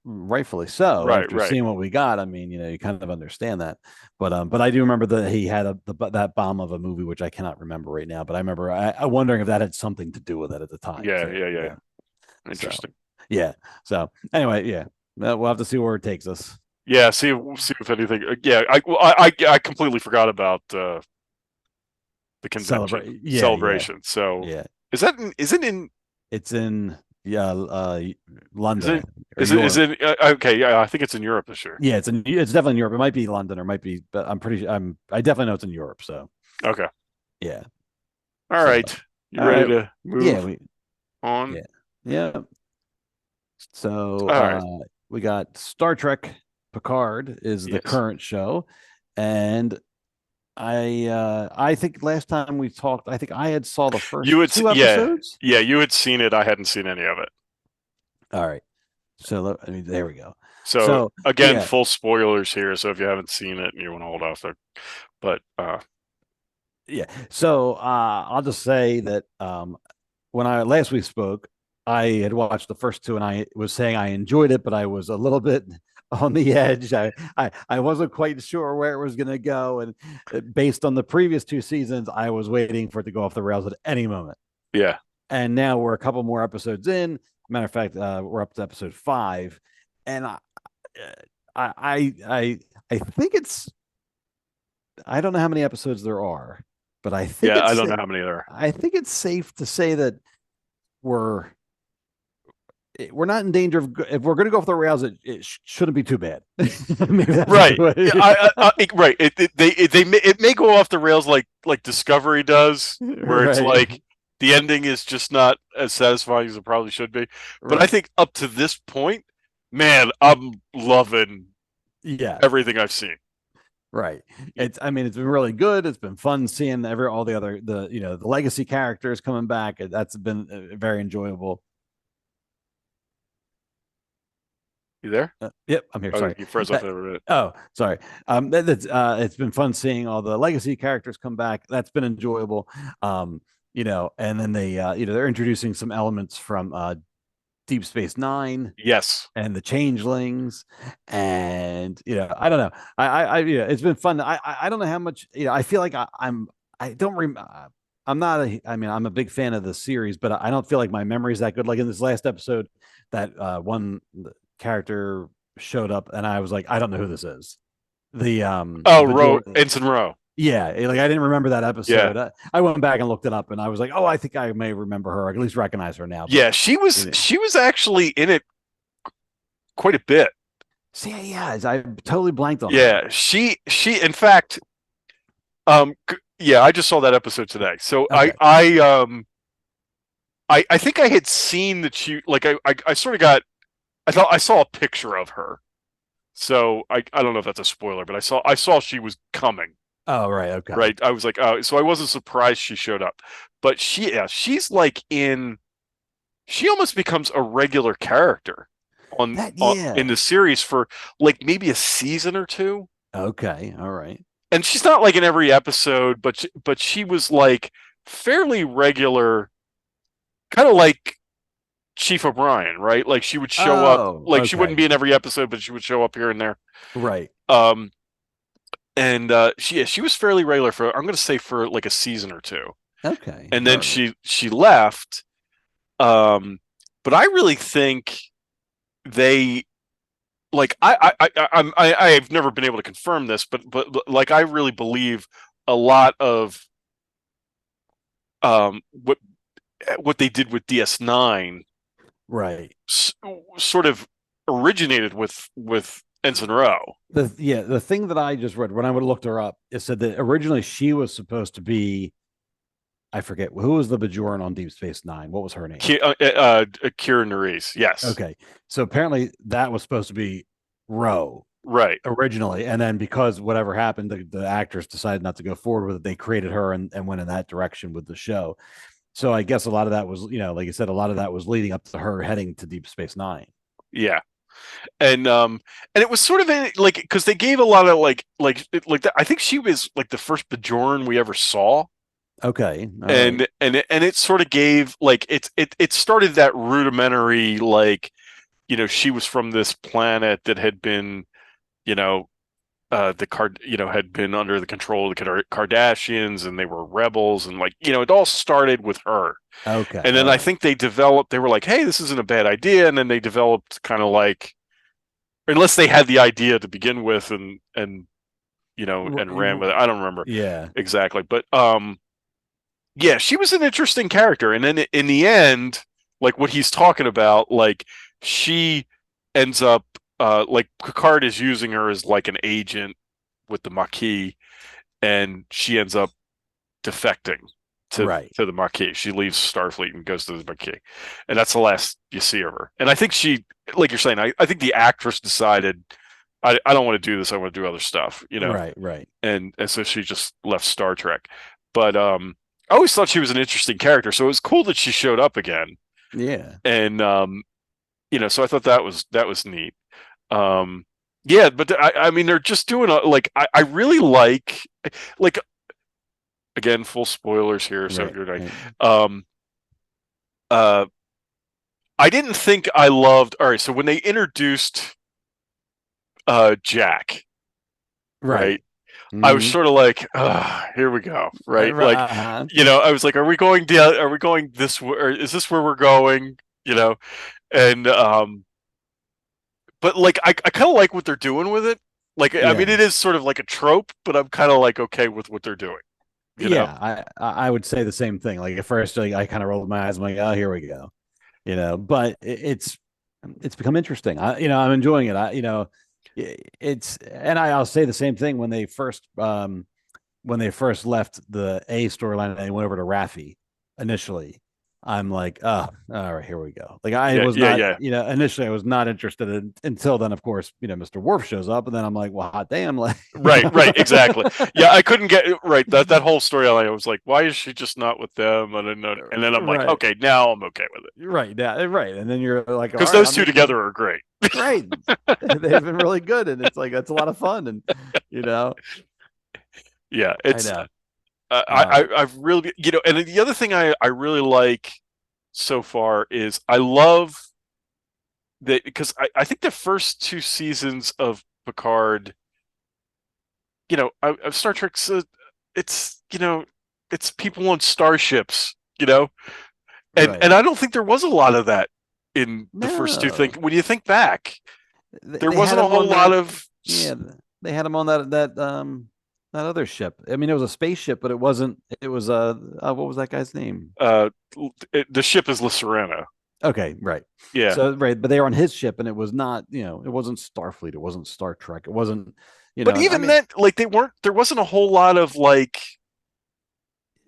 Speaker 10: rightfully so.
Speaker 9: Right,
Speaker 10: after seeing what we got, I mean, you kind of understand that. But I do remember that he had that bomb of a movie, which I cannot remember right now. But I remember I wondering if that had something to do with it at the time.
Speaker 9: Yeah. Interesting.
Speaker 10: So anyway, we'll have to see where it takes us.
Speaker 9: Yeah, see if anything. Yeah, I completely forgot about the convention celebration.
Speaker 10: Yeah.
Speaker 9: So is it in?
Speaker 10: It's in London.
Speaker 9: Is it okay? Yeah, I think it's in Europe this year.
Speaker 10: Yeah, it's definitely in Europe. It might be London or might be, but I definitely know it's in Europe. So
Speaker 9: okay.
Speaker 10: Yeah.
Speaker 9: All right. You ready to move? On.
Speaker 10: Yeah. So we got Star Trek Picard is the current show, and I think last time we talked, I think I had saw the first two episodes.
Speaker 9: Yeah, you had seen it. I hadn't seen any of it.
Speaker 10: All right. So there we go.
Speaker 9: So again, full spoilers here. So if you haven't seen it and you want to hold off there, but
Speaker 10: So I'll just say that when I last we spoke, I had watched the first two, and I was saying I enjoyed it, but I was a little bit on the edge. I wasn't quite sure where it was going to go, and based on the previous two seasons, I was waiting for it to go off the rails at any moment.
Speaker 9: Yeah.
Speaker 10: And now we're a couple more episodes in. Matter of fact, we're up to episode 5, and I think it's. I don't know how many episodes there are, but I think
Speaker 9: I don't know how many there are.
Speaker 10: I think it's safe to say that we're not in danger of, if we're going to go off the rails, it shouldn't be too bad.
Speaker 9: Right. Right. It may go off the rails like Discovery does, where it's like the ending is just not as satisfying as it probably should be. But I think up to this point, man, I'm loving everything I've seen.
Speaker 10: Right. It's been really good. It's been fun seeing all the other the legacy characters coming back. That's been very enjoyable.
Speaker 9: You there?
Speaker 10: Yep, I'm here. Sorry,
Speaker 9: you froze up there a minute.
Speaker 10: Oh, sorry. It's been fun seeing all the legacy characters come back. That's been enjoyable. And then they they're introducing some elements from Deep Space Nine.
Speaker 9: Yes.
Speaker 10: And the Changelings, and I don't know. It's been fun. I don't know how much. I feel like I'm not I'm a big fan of the series, but I don't feel like my memory is that good. Like in this last episode, that one character showed up, and I was like, I don't know who this is.
Speaker 9: Ensign Rowe.
Speaker 10: Yeah, like I didn't remember that episode. Yeah. I went back and looked it up, and I was like, oh, I think I may remember her, or at least recognize her now. But,
Speaker 9: yeah, she was actually in it quite a bit.
Speaker 10: See, I totally blanked on.
Speaker 9: Yeah,
Speaker 10: that.
Speaker 9: she in fact, I just saw that episode today. So okay. I think I had seen that she, like I sort of got I saw a picture of her, so I don't know if that's a spoiler, but I saw she was coming.
Speaker 10: Oh, right. Okay.
Speaker 9: Right. I was like, oh, so I wasn't surprised she showed up, but she's like she almost becomes a regular character in the series for like maybe a season or two.
Speaker 10: Okay. All right.
Speaker 9: And she's not like in every episode, but she was like fairly regular, kind of like Chief O'Brien, right? Like she would show up, like she wouldn't be in every episode, but she would show up here and there.
Speaker 10: Right.
Speaker 9: And she was fairly regular for, I'm going to say, for like a season or two.
Speaker 10: Okay.
Speaker 9: And then she left. But I really think they like I've never been able to confirm this, but like I really believe a lot of what they did with DS9,
Speaker 10: right,
Speaker 9: sort of originated with Ensign Rowe.
Speaker 10: The thing that I just read when I would have looked her up, it said that originally she was supposed to be, I forget who was the Bajoran on Deep Space Nine. What was her name?
Speaker 9: Kira Nerys. Yes.
Speaker 10: Okay, so apparently that was supposed to be Rowe,
Speaker 9: right,
Speaker 10: originally, and then because whatever happened, the actors decided not to go forward with it. They created her and went in that direction with the show. So I guess a lot of that was, like you said, a lot of that was leading up to her heading to Deep Space Nine.
Speaker 9: Yeah. And it was sort of like, because they gave a lot of like I think she was like the first Bajoran we ever saw.
Speaker 10: Okay.
Speaker 9: And it sort of gave like it started that rudimentary, like, she was from this planet that had been, had been under the control of the Kardashians, and they were rebels, and like, it all started with her.
Speaker 10: Okay.
Speaker 9: And then I think they were like, hey, this isn't a bad idea, and then they developed kind of like, unless they had the idea to begin with and ran with it. I don't remember.
Speaker 10: Yeah.
Speaker 9: Exactly. But yeah, she was an interesting character. And then in the end, like what he's talking about, like she ends up like Picard is using her as like an agent with the Maquis, and she ends up defecting to the Maquis. She leaves Starfleet and goes to the Maquis, and that's the last you see of her. And I think she, like you're saying, I think the actress decided, I don't want to do this. I want to do other stuff,
Speaker 10: Right.
Speaker 9: And so she just left Star Trek. But I always thought she was an interesting character, so it was cool that she showed up again.
Speaker 10: Yeah.
Speaker 9: And so I thought that was neat. Yeah, but I mean, they're just doing like I really like again, full spoilers here, so you're like, I didn't think I loved. All right, so when they introduced Jack, right? Mm-hmm. I was sort of like, here we go, right? Like, I was like, are we going this way, or is this where we're going? And but like I kind of like what they're doing with it. Like, I mean, it is sort of like a trope, but I'm kind of like okay with what they're doing.
Speaker 10: I would say the same thing. Like at first, I kind of rolled my eyes. I'm like, oh, here we go. But it's become interesting. I'm enjoying it. I'll say the same thing when they first left the A storyline and they went over to Raffi initially. I'm like, oh, all right, here we go. Like initially I was not interested until then, of course, Mr. Worf shows up, and then I'm like, well, hot damn, like
Speaker 9: right, exactly. Yeah, I couldn't get right that whole storyline. I was like, why is she just not with them? I didn't know. And then I'm like, okay, now I'm okay with it.
Speaker 10: Right, yeah, right. And then you're like,
Speaker 9: because those two together are great.
Speaker 10: Right, they've been really good, and it's like that's a lot of fun, and
Speaker 9: yeah, it's. I've really, and the other thing I really like so far is I love that, because I think the first two seasons of Picard, of Star Trek, it's it's people on starships, and I don't think there was a lot lot in the first two things. When you think back, there wasn't a whole lot of.
Speaker 10: Yeah, they had him on that other ship. I mean, it was a spaceship, but it wasn't. It was what was that guy's name?
Speaker 9: The ship is La Serena.
Speaker 10: Okay, right.
Speaker 9: Yeah.
Speaker 10: So but they were on his ship, and it was not. It wasn't Starfleet. It wasn't Star Trek. It wasn't.
Speaker 9: But even then, like there wasn't a whole lot of like.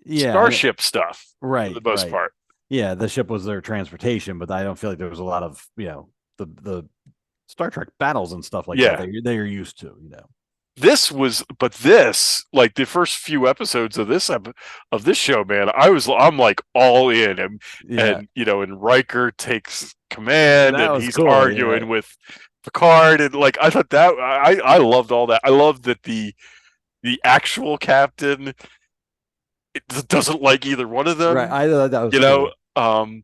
Speaker 9: Yeah. Starship stuff.
Speaker 10: Right.
Speaker 9: For the most part.
Speaker 10: Yeah, the ship was their transportation, but I don't feel like there was a lot of the Star Trek battles and stuff like
Speaker 9: Yeah.
Speaker 10: that they are used to,
Speaker 9: This, like the first few episodes of this show, man, I'm like all in, and and Riker takes command,
Speaker 10: That
Speaker 9: and
Speaker 10: was
Speaker 9: he's
Speaker 10: cool,
Speaker 9: arguing with Picard, and like I thought that I loved all that. I loved that the actual captain doesn't like either one of them,
Speaker 10: right. I thought that was cool.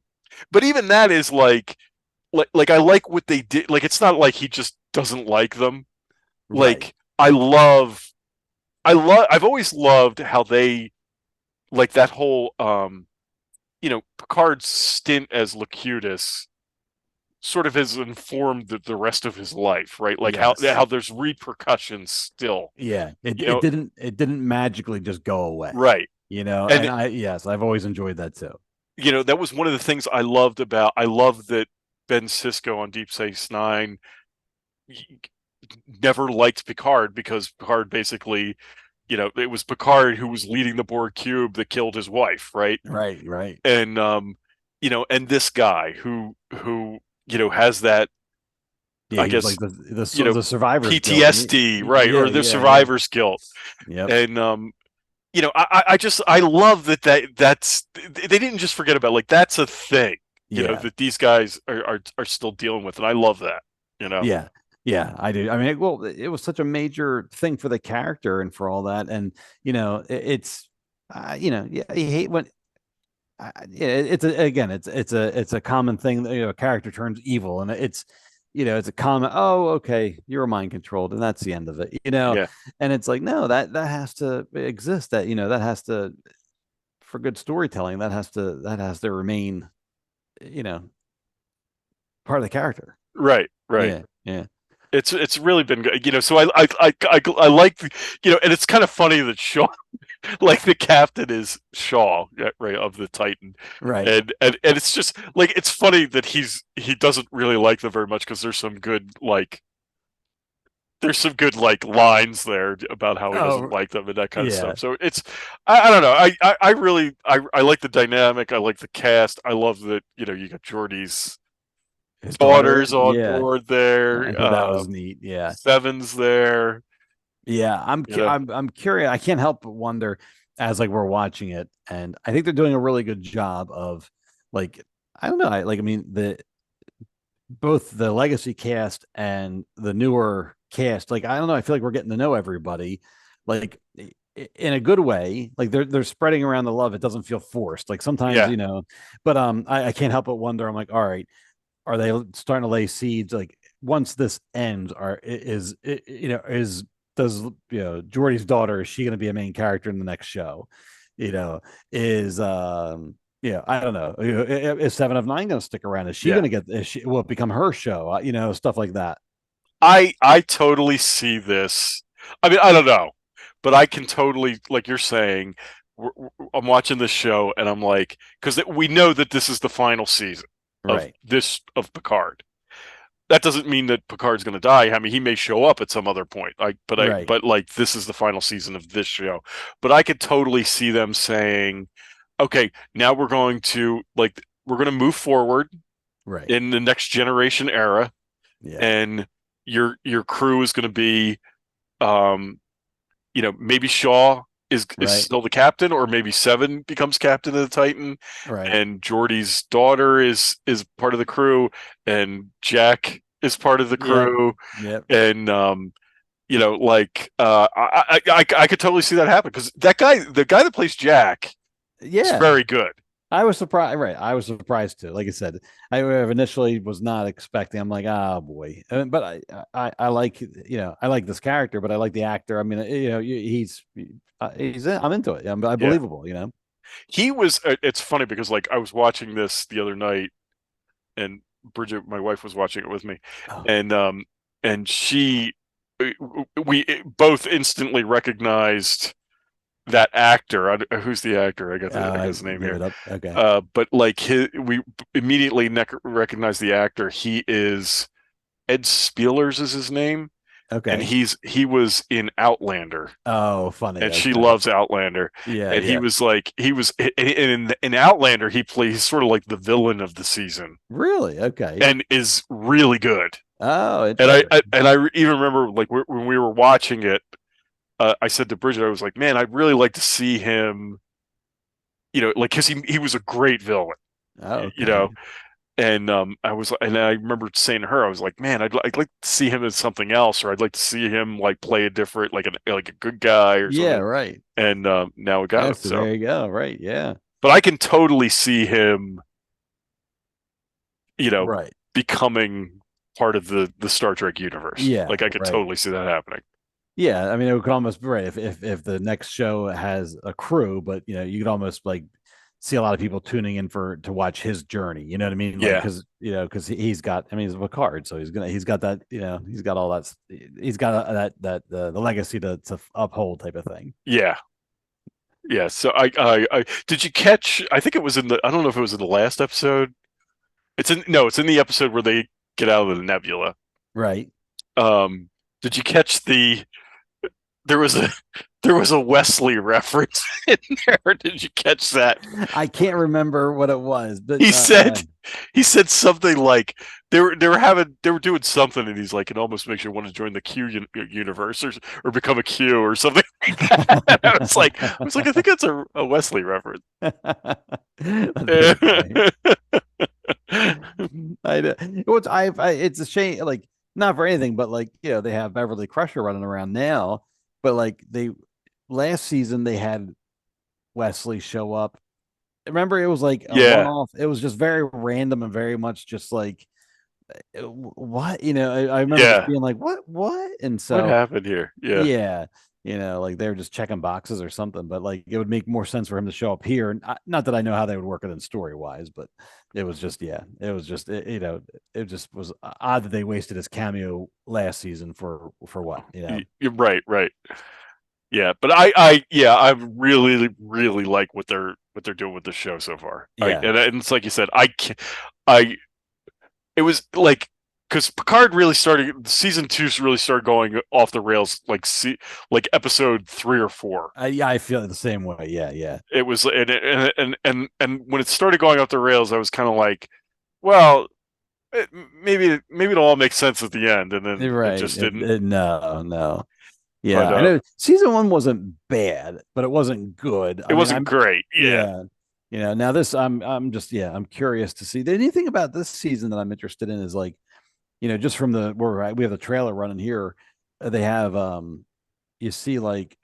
Speaker 9: But even that is like I like what they did. Like it's not like he just doesn't like them. Like
Speaker 10: Right.
Speaker 9: I've always loved how they, like that whole Picard's stint as Locutus sort of has informed the rest of his life, right? Like
Speaker 10: Yes.
Speaker 9: how there's repercussions still.
Speaker 10: Yeah, it
Speaker 9: know?
Speaker 10: didn't magically just go away,
Speaker 9: Right.
Speaker 10: and I've always enjoyed that too.
Speaker 9: That was one of the things I loved that Ben Sisko on Deep Space Nine never liked Picard, because Picard basically, it was Picard who was leading the Borg cube that killed his wife, right?
Speaker 10: Right.
Speaker 9: And and this guy who has that,
Speaker 10: Yeah,
Speaker 9: I guess,
Speaker 10: like the survivor's
Speaker 9: PTSD,
Speaker 10: guilt.
Speaker 9: right? Or the survivor's guilt.
Speaker 10: Yep.
Speaker 9: And I love that they didn't just forget about, like, that's a thing, that these guys are still dealing with, and I love that.
Speaker 10: Yeah, I do. I mean, well, it was such a major thing for the character and for all that, and it's you hate when it's a common thing that a character turns evil, and it's a common, oh, okay, you're mind controlled, and that's the end of it,
Speaker 9: Yeah.
Speaker 10: And it's like, no, that has to exist, that that has to, for good storytelling, that has to remain part of the character.
Speaker 9: Right.
Speaker 10: Yeah.
Speaker 9: It's really been good, so I like, and it's kind of funny that Shaw, like the captain is Shaw, right, of the Titan,
Speaker 10: right,
Speaker 9: and it's just like, it's funny that he doesn't really like them very much, because there's some good lines there about how he doesn't like them and that kind of stuff. So it's, I don't know, I really like the dynamic, I like the cast, I love that you got Geordi's
Speaker 10: his
Speaker 9: daughter's on board there.
Speaker 10: I thought that was neat. Yeah,
Speaker 9: Seven's there.
Speaker 10: Yeah, I'm curious. I can't help but wonder, as like we're watching it, and I think they're doing a really good job of, like, I don't know, I mean, both the legacy cast and the newer cast, like, I don't know, I feel like we're getting to know everybody, like, in a good way. Like they're spreading around the love. It doesn't feel forced. Like sometimes, but I can't help but wonder. I'm like, all right, are they starting to lay seeds? Like once this ends, does Geordi's daughter, is she going to be a main character in the next show? I don't know. Is Seven of Nine going to stick around? Is she going to will it become her show? Stuff like that.
Speaker 9: I totally see this. I mean, I don't know, but I can totally, like you're saying, I'm watching this show and I'm like, because we know that this is the final season of Picard. That doesn't mean that Picard's going to die. I mean, he may show up at some other point. But like, this is the final season of this show. But I could totally see them saying, okay, now we're going to move forward in the next generation era, and your crew is going to be, maybe Shaw is still the captain, or maybe Seven becomes captain of the Titan, and Geordi's daughter is part of the crew, and Jack is part of the crew, and I could totally see that happen, because the guy that plays Jack, is very good.
Speaker 10: I was surprised. I was surprised too. Like I said, I initially was not expecting. I'm like, oh boy, but I like I like this character, but I like the actor. I mean, he's I'm into it. I'm believable.
Speaker 9: He was. It's funny because like I was watching this the other night, and Bridget, my wife, was watching it with me, and we both instantly recognized that actor. Who's the actor? I got his name here.
Speaker 10: Okay.
Speaker 9: But like we immediately recognized the actor. He is Ed Spielers is his name,
Speaker 10: Okay.
Speaker 9: and he was in Outlander,
Speaker 10: Oh, funny.
Speaker 9: and she
Speaker 10: Okay.
Speaker 9: loves Outlander.
Speaker 10: Yeah.
Speaker 9: And
Speaker 10: Yeah.
Speaker 9: he was in Outlander. He's sort of like the villain of the season,
Speaker 10: Really? Okay.
Speaker 9: and is really good.
Speaker 10: Oh,
Speaker 9: And
Speaker 10: interesting.
Speaker 9: I even remember like when we were watching it, I said to Bridget, I was like, man, I'd really like to see him, like because he was a great villain,
Speaker 10: Oh,
Speaker 9: you
Speaker 10: okay.
Speaker 9: know. And I remember saying to her, I was like, man, I'd like to see him as something else, or I'd like to see him like play a different, like a good guy or
Speaker 10: Yeah.
Speaker 9: something.
Speaker 10: Right.
Speaker 9: And now we got
Speaker 10: Yeah.
Speaker 9: it.
Speaker 10: So
Speaker 9: So,
Speaker 10: there you go. Right. Yeah.
Speaker 9: but I can totally see him,
Speaker 10: Right.
Speaker 9: becoming part of the Star Trek universe.
Speaker 10: Yeah.
Speaker 9: Like I could
Speaker 10: Right.
Speaker 9: totally see that happening.
Speaker 10: Yeah. I mean, it could almost be right if the next show has a crew, but you could almost like see a lot of people tuning in to watch his journey. You know what I mean? Like,
Speaker 9: Yeah.
Speaker 10: because he's got. I mean, he's a Picard, so he's got that. He's got all that. He's got that the legacy to uphold type of thing.
Speaker 9: Yeah. Yeah. So I did you catch? I think it was I don't know if it was in the last episode. It's in the episode where they get out of the nebula.
Speaker 10: Right.
Speaker 9: Did you catch there was a Wesley reference in there? Did you catch that?
Speaker 10: I can't remember what it was, but
Speaker 9: He said something like they were doing something, and he's like, it almost makes you want to join the Q universe or become a Q or something like that. I was like, I think that's a Wesley reference.
Speaker 10: It's a shame, like not for anything, but like they have Beverly Crusher running around now, but like last season they had Wesley show up. Remember, it was like a one-off. It was just very random and very much just like what I remember just being like what, and so
Speaker 9: what happened here?
Speaker 10: Yeah, like they were just checking boxes or something, but like it would make more sense for him to show up here. And not that I know how they would work it in story wise, but it was just it just was odd that they wasted his cameo last season for what.
Speaker 9: You're right. Yeah, but I really really like what they're doing with the show so far.
Speaker 10: Yeah.
Speaker 9: And it's like you said, it was like because Picard really started season 2 really started going off the rails like episode 3 or 4.
Speaker 10: I feel the same way. Yeah.
Speaker 9: It was and when it started going off the rails, I was kind of like, well, maybe it'll all make sense at the end, and then
Speaker 10: Right.
Speaker 9: it just didn't.
Speaker 10: No. Yeah,
Speaker 9: But,
Speaker 10: I know season 1 wasn't bad, but it wasn't good.
Speaker 9: It wasn't great. Yeah.
Speaker 10: Now this I'm just I'm curious to see anything about this season that I'm interested in is like, just from we have the trailer running here. They have you see like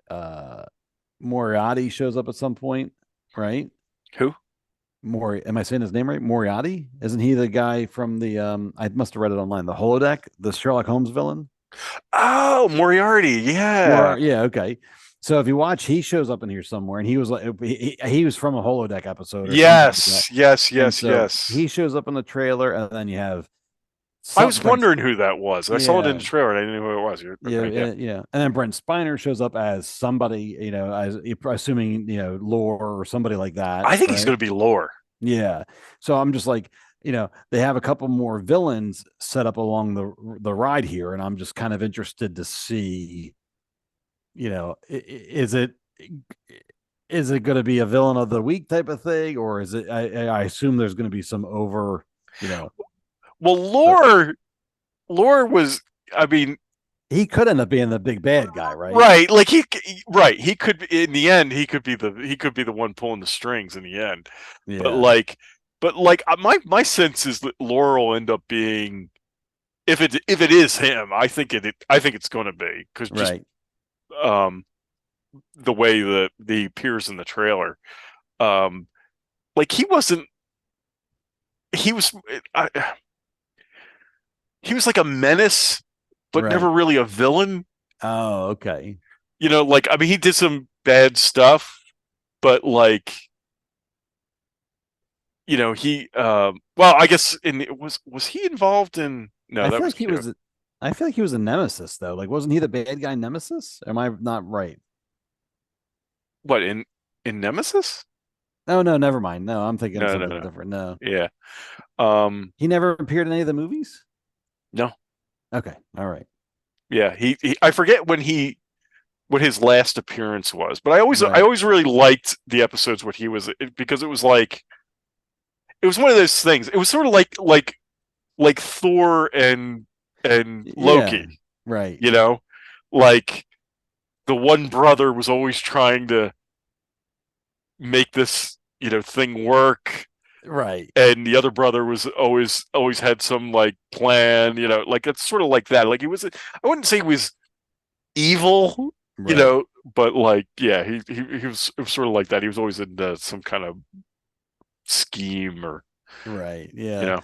Speaker 10: Moriarty shows up at some point, right?
Speaker 9: Who?
Speaker 10: Am I saying his name right? Moriarty? Isn't he the guy from the I must have read it online, the holodeck, the Sherlock Holmes villain?
Speaker 9: Oh, Moriarty. Yeah.
Speaker 10: Yeah. Okay. So if you watch, he shows up in here somewhere, and he was like, he was from a holodeck episode.
Speaker 9: Yes.
Speaker 10: He shows up in the trailer, and then you have.
Speaker 9: I was wondering who that was. I saw it in the
Speaker 10: Yeah.
Speaker 9: trailer, and I didn't know who it was.
Speaker 10: Yeah. And then Brent Spiner shows up as somebody, as assuming Lore or somebody like that.
Speaker 9: I think he's going to be Lore.
Speaker 10: Yeah. So I'm just like, they have a couple more villains set up along the ride here, and I'm just kind of interested to see, is it going to be a villain of the week type of thing, or is it? I assume there's going to be some over,
Speaker 9: Well, Lore was. I mean,
Speaker 10: he could end up being the big bad guy, right?
Speaker 9: Right. Like he could in the end he could be the one pulling the strings in the end.
Speaker 10: Yeah.
Speaker 9: But my sense is that Lore will end up being if it is him. I think it's going to be because just the way that he appears in the trailer, like he was like a menace, but never really a villain.
Speaker 10: Oh, okay.
Speaker 9: Like I mean, he did some bad stuff, but like. He well, I guess was he involved in no,
Speaker 10: I
Speaker 9: that
Speaker 10: feel
Speaker 9: was
Speaker 10: like he was I feel like he was a nemesis though. Like wasn't he the bad guy Nemesis? Am I not right?
Speaker 9: What in Nemesis?
Speaker 10: Oh no, never mind. No, I'm thinking something
Speaker 9: No.
Speaker 10: different. No.
Speaker 9: Yeah.
Speaker 10: He never appeared in any of the movies?
Speaker 9: No.
Speaker 10: Okay. All right.
Speaker 9: Yeah, I forget what his last appearance was, but I
Speaker 10: Right.
Speaker 9: always really liked the episodes where he was, because it was like, it was one of those things. It was sort of like Thor and Loki,
Speaker 10: Yeah, right.
Speaker 9: you know, like the one brother was always trying to make this, thing work,
Speaker 10: Right.
Speaker 9: and the other brother was always had some like plan, like it's sort of like that. Like I wouldn't say he was evil,
Speaker 10: Right.
Speaker 9: but like, yeah, he was, it was sort of like that. He was always in some kind of scheme, or
Speaker 10: Right.
Speaker 9: you
Speaker 10: Yeah.
Speaker 9: know.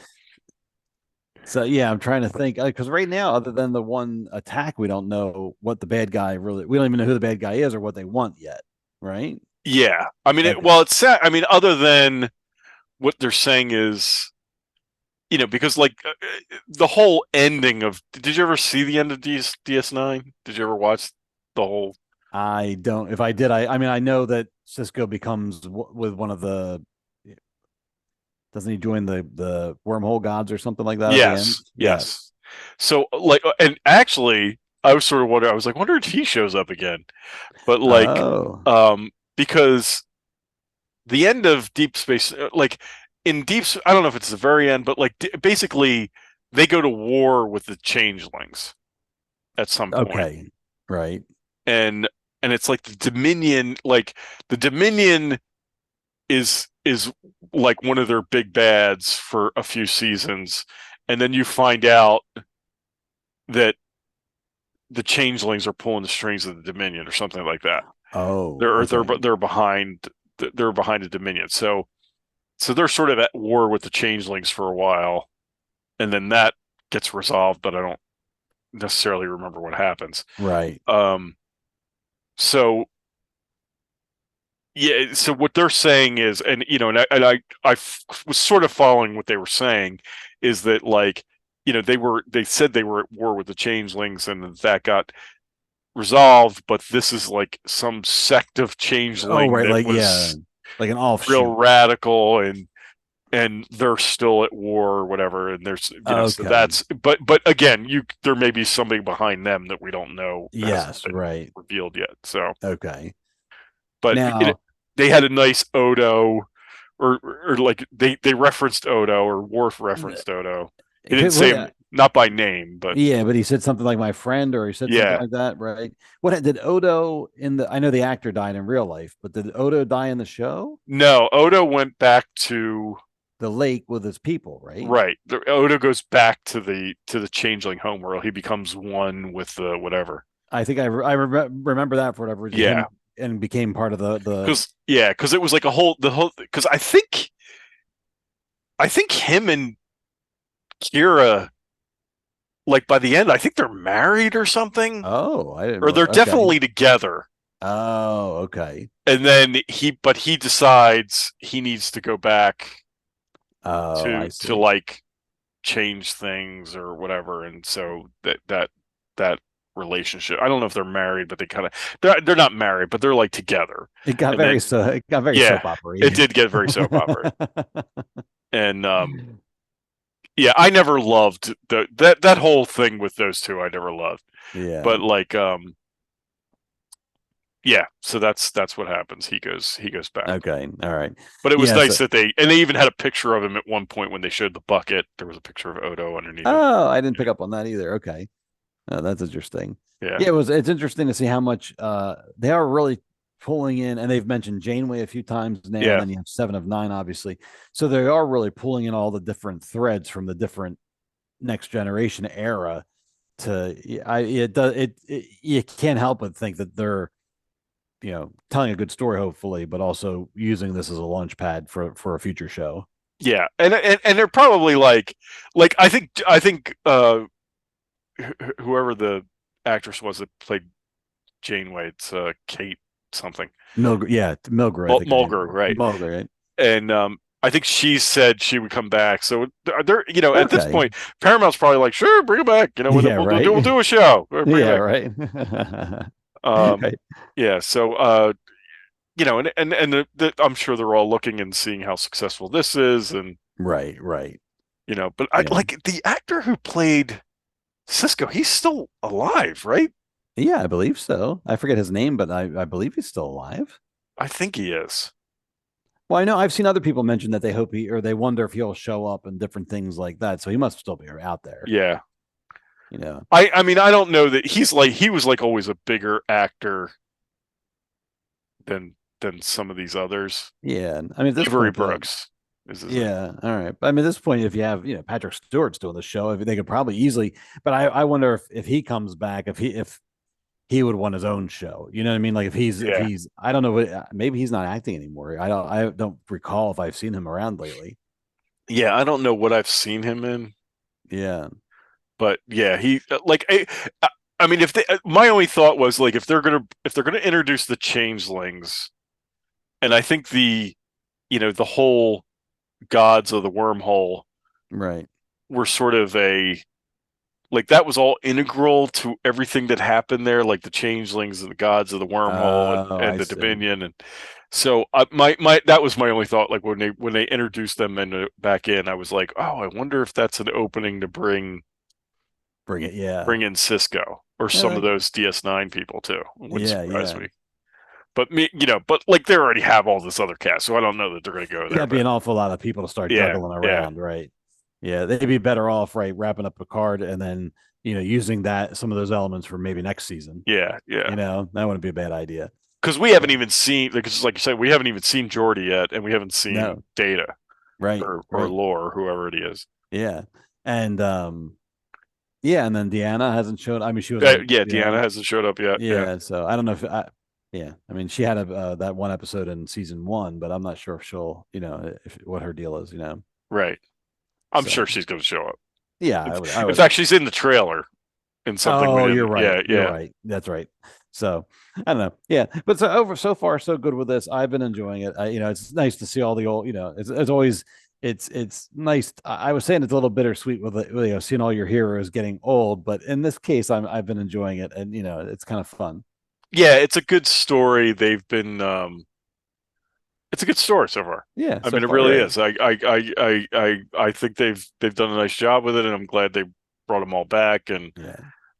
Speaker 10: So yeah, I'm trying to think because right now, other than the one attack, we don't know what the bad guy really. We don't even know who the bad guy is or what they want yet. Right.
Speaker 9: Yeah, I mean,
Speaker 10: Okay.
Speaker 9: well, it's sad. I mean, other than what they're saying is, because like the whole ending of. Did you ever see the end of DS9? Did you ever watch the whole?
Speaker 10: I don't. If I did, I mean, I know that Cisco becomes with one of the. Doesn't he join the wormhole gods or something like that at the end?
Speaker 9: Yes. So like, and actually, I was sort of wondering. I was like, wonder if he shows up again, but like,
Speaker 10: Oh.
Speaker 9: because the end of Deep Space, like in I don't know if it's the very end, but like basically they go to war with the changelings at some point.
Speaker 10: Okay. Right.
Speaker 9: And it's like the Dominion is like one of their big bads for a few seasons, and then you find out that the changelings are pulling the strings of the Dominion or something like that.
Speaker 10: Oh,
Speaker 9: They're behind the Dominion. So they're sort of at war with the changelings for a while, and then that gets resolved, but I don't necessarily remember what happens.
Speaker 10: Right.
Speaker 9: So yeah, so what they're saying is, and I was sort of following what they were saying, is that like, they said they were at war with the changelings, and that got resolved, but this is like some sect of changeling
Speaker 10: right,
Speaker 9: that
Speaker 10: like
Speaker 9: was
Speaker 10: like an offshoot.
Speaker 9: real radical, and they're still at war or whatever, and there's so that's, but again, there may be something behind them that we don't know.
Speaker 10: Yes, right.
Speaker 9: Revealed yet. So
Speaker 10: okay.
Speaker 9: But
Speaker 10: now
Speaker 9: they had a nice Odo, or like they referenced Odo, or Worf referenced Odo. He didn't say him, not by name, but
Speaker 10: yeah, but he said something like my friend, or he said something like that, right? What did Odo I know the actor died in real life, but did Odo die in the show?
Speaker 9: No, Odo went back to
Speaker 10: the lake with his people, right?
Speaker 9: Right. Odo goes back to the changeling homeworld. He becomes one with the whatever.
Speaker 10: I think I remember that for whatever reason.
Speaker 9: Yeah.
Speaker 10: And became part of the
Speaker 9: because it was like because I think him and Kira, like by the end, I think they're married or something.
Speaker 10: Oh, I didn't.
Speaker 9: Or they're definitely together.
Speaker 10: Oh, okay.
Speaker 9: And then he decides he needs to go back to like change things or whatever, and so that relationship. I don't know if they're married, but they're not married, but they're like together.
Speaker 10: It got very soap opera.
Speaker 9: It did get very soap opera. And yeah, I never loved that whole thing with those two. I never loved.
Speaker 10: Yeah.
Speaker 9: But like yeah, so that's what happens. He goes back.
Speaker 10: Okay, all right.
Speaker 9: But it was nice that they even had a picture of him at one point when they showed the bucket. There was a picture of Odo underneath.
Speaker 10: Oh, I didn't pick up on that either. Okay. That's interesting.
Speaker 9: Yeah.
Speaker 10: It's interesting to see how much they are really pulling in, and they've mentioned Janeway a few times now, and then you have 7 of 9, obviously. So they are really pulling in all the different threads from the different Next Generation era to you can't help but think that they're telling a good story, hopefully, but also using this as a launch pad for a future show.
Speaker 9: Yeah, and they're probably like I think whoever the actress was that played Janeway, it's Kate something.
Speaker 10: Milgren,
Speaker 9: Mulgrew, right?
Speaker 10: Mulgrew, right?
Speaker 9: And I think she said she would come back. So they're at this point, Paramount's probably like, sure, bring it back. We'll do a show.
Speaker 10: Right.
Speaker 9: Yeah. So and I'm sure they're all looking and seeing how successful this is, and
Speaker 10: right.
Speaker 9: But I like the actor who played Cisco, he's still alive, right?
Speaker 10: Yeah, I believe so. I forget his name, but I believe he's still alive.
Speaker 9: I think he is.
Speaker 10: Well, I know I've seen other people mention that they hope they wonder if he'll show up and different things like that. So he must still be out there.
Speaker 9: Yeah.
Speaker 10: You know.
Speaker 9: I mean, I don't know that he was like always a bigger actor than some of these others.
Speaker 10: Yeah. I mean, this
Speaker 9: Avery
Speaker 10: point,
Speaker 9: Brooks.
Speaker 10: Yeah. All right. But I mean, at this point, if you have, Patrick Stewart's doing the show, if they could probably easily, but I wonder if he comes back, if he would want his own show. You know what I mean? Like if he's I don't know what, maybe he's not acting anymore. I don't recall if I've seen him around lately.
Speaker 9: Yeah, I don't know what I've seen him in.
Speaker 10: Yeah.
Speaker 9: But yeah, he like I mean, if they, my only thought was like if they're gonna introduce the changelings, and I think the whole gods of the wormhole,
Speaker 10: right,
Speaker 9: were sort of like that was all integral to everything that happened there, like the changelings and the gods of the wormhole and the Dominion, and so my that was my only thought. Like when they introduced them back in, I was like, oh, I wonder if that's an opening to bring in Cisco or some of those DS9 people too. It wouldn't surprise me. But but like they already have all this other cast, so I don't know that they're going to go there.
Speaker 10: That'd be an awful lot of people to start juggling around, right? Yeah, they'd be better off, right, wrapping up Picard and then using some of those elements for maybe next season.
Speaker 9: Yeah.
Speaker 10: That wouldn't be a bad idea.
Speaker 9: Because we haven't even seen, because like you said, we haven't even seen Geordi yet, and we haven't seen Data,
Speaker 10: right,
Speaker 9: or Lore, or whoever it is.
Speaker 10: Yeah, and and then Deanna hasn't showed. I mean, she was.
Speaker 9: Deanna hasn't showed up yet.
Speaker 10: Yeah, so I don't know if I mean, she had that one episode in season 1, but I'm not sure if she'll, what her deal is,
Speaker 9: Right. I'm sure she's going to show up.
Speaker 10: Yeah, I would.
Speaker 9: In fact, she's in the trailer in something.
Speaker 10: Oh, you're right. You're right. That's right. So I don't know. Yeah, but so far so good with this. I've been enjoying it. It's nice to see all the old. It's always it's nice. I was saying it's a little bittersweet with seeing all your heroes getting old, but in this case, I've been enjoying it, and it's kind of fun.
Speaker 9: Yeah, it's a good story. They've been it's a good story so far.
Speaker 10: Yeah,
Speaker 9: I mean, it really is. I think they've done a nice job with it, and I'm glad they brought them all back. And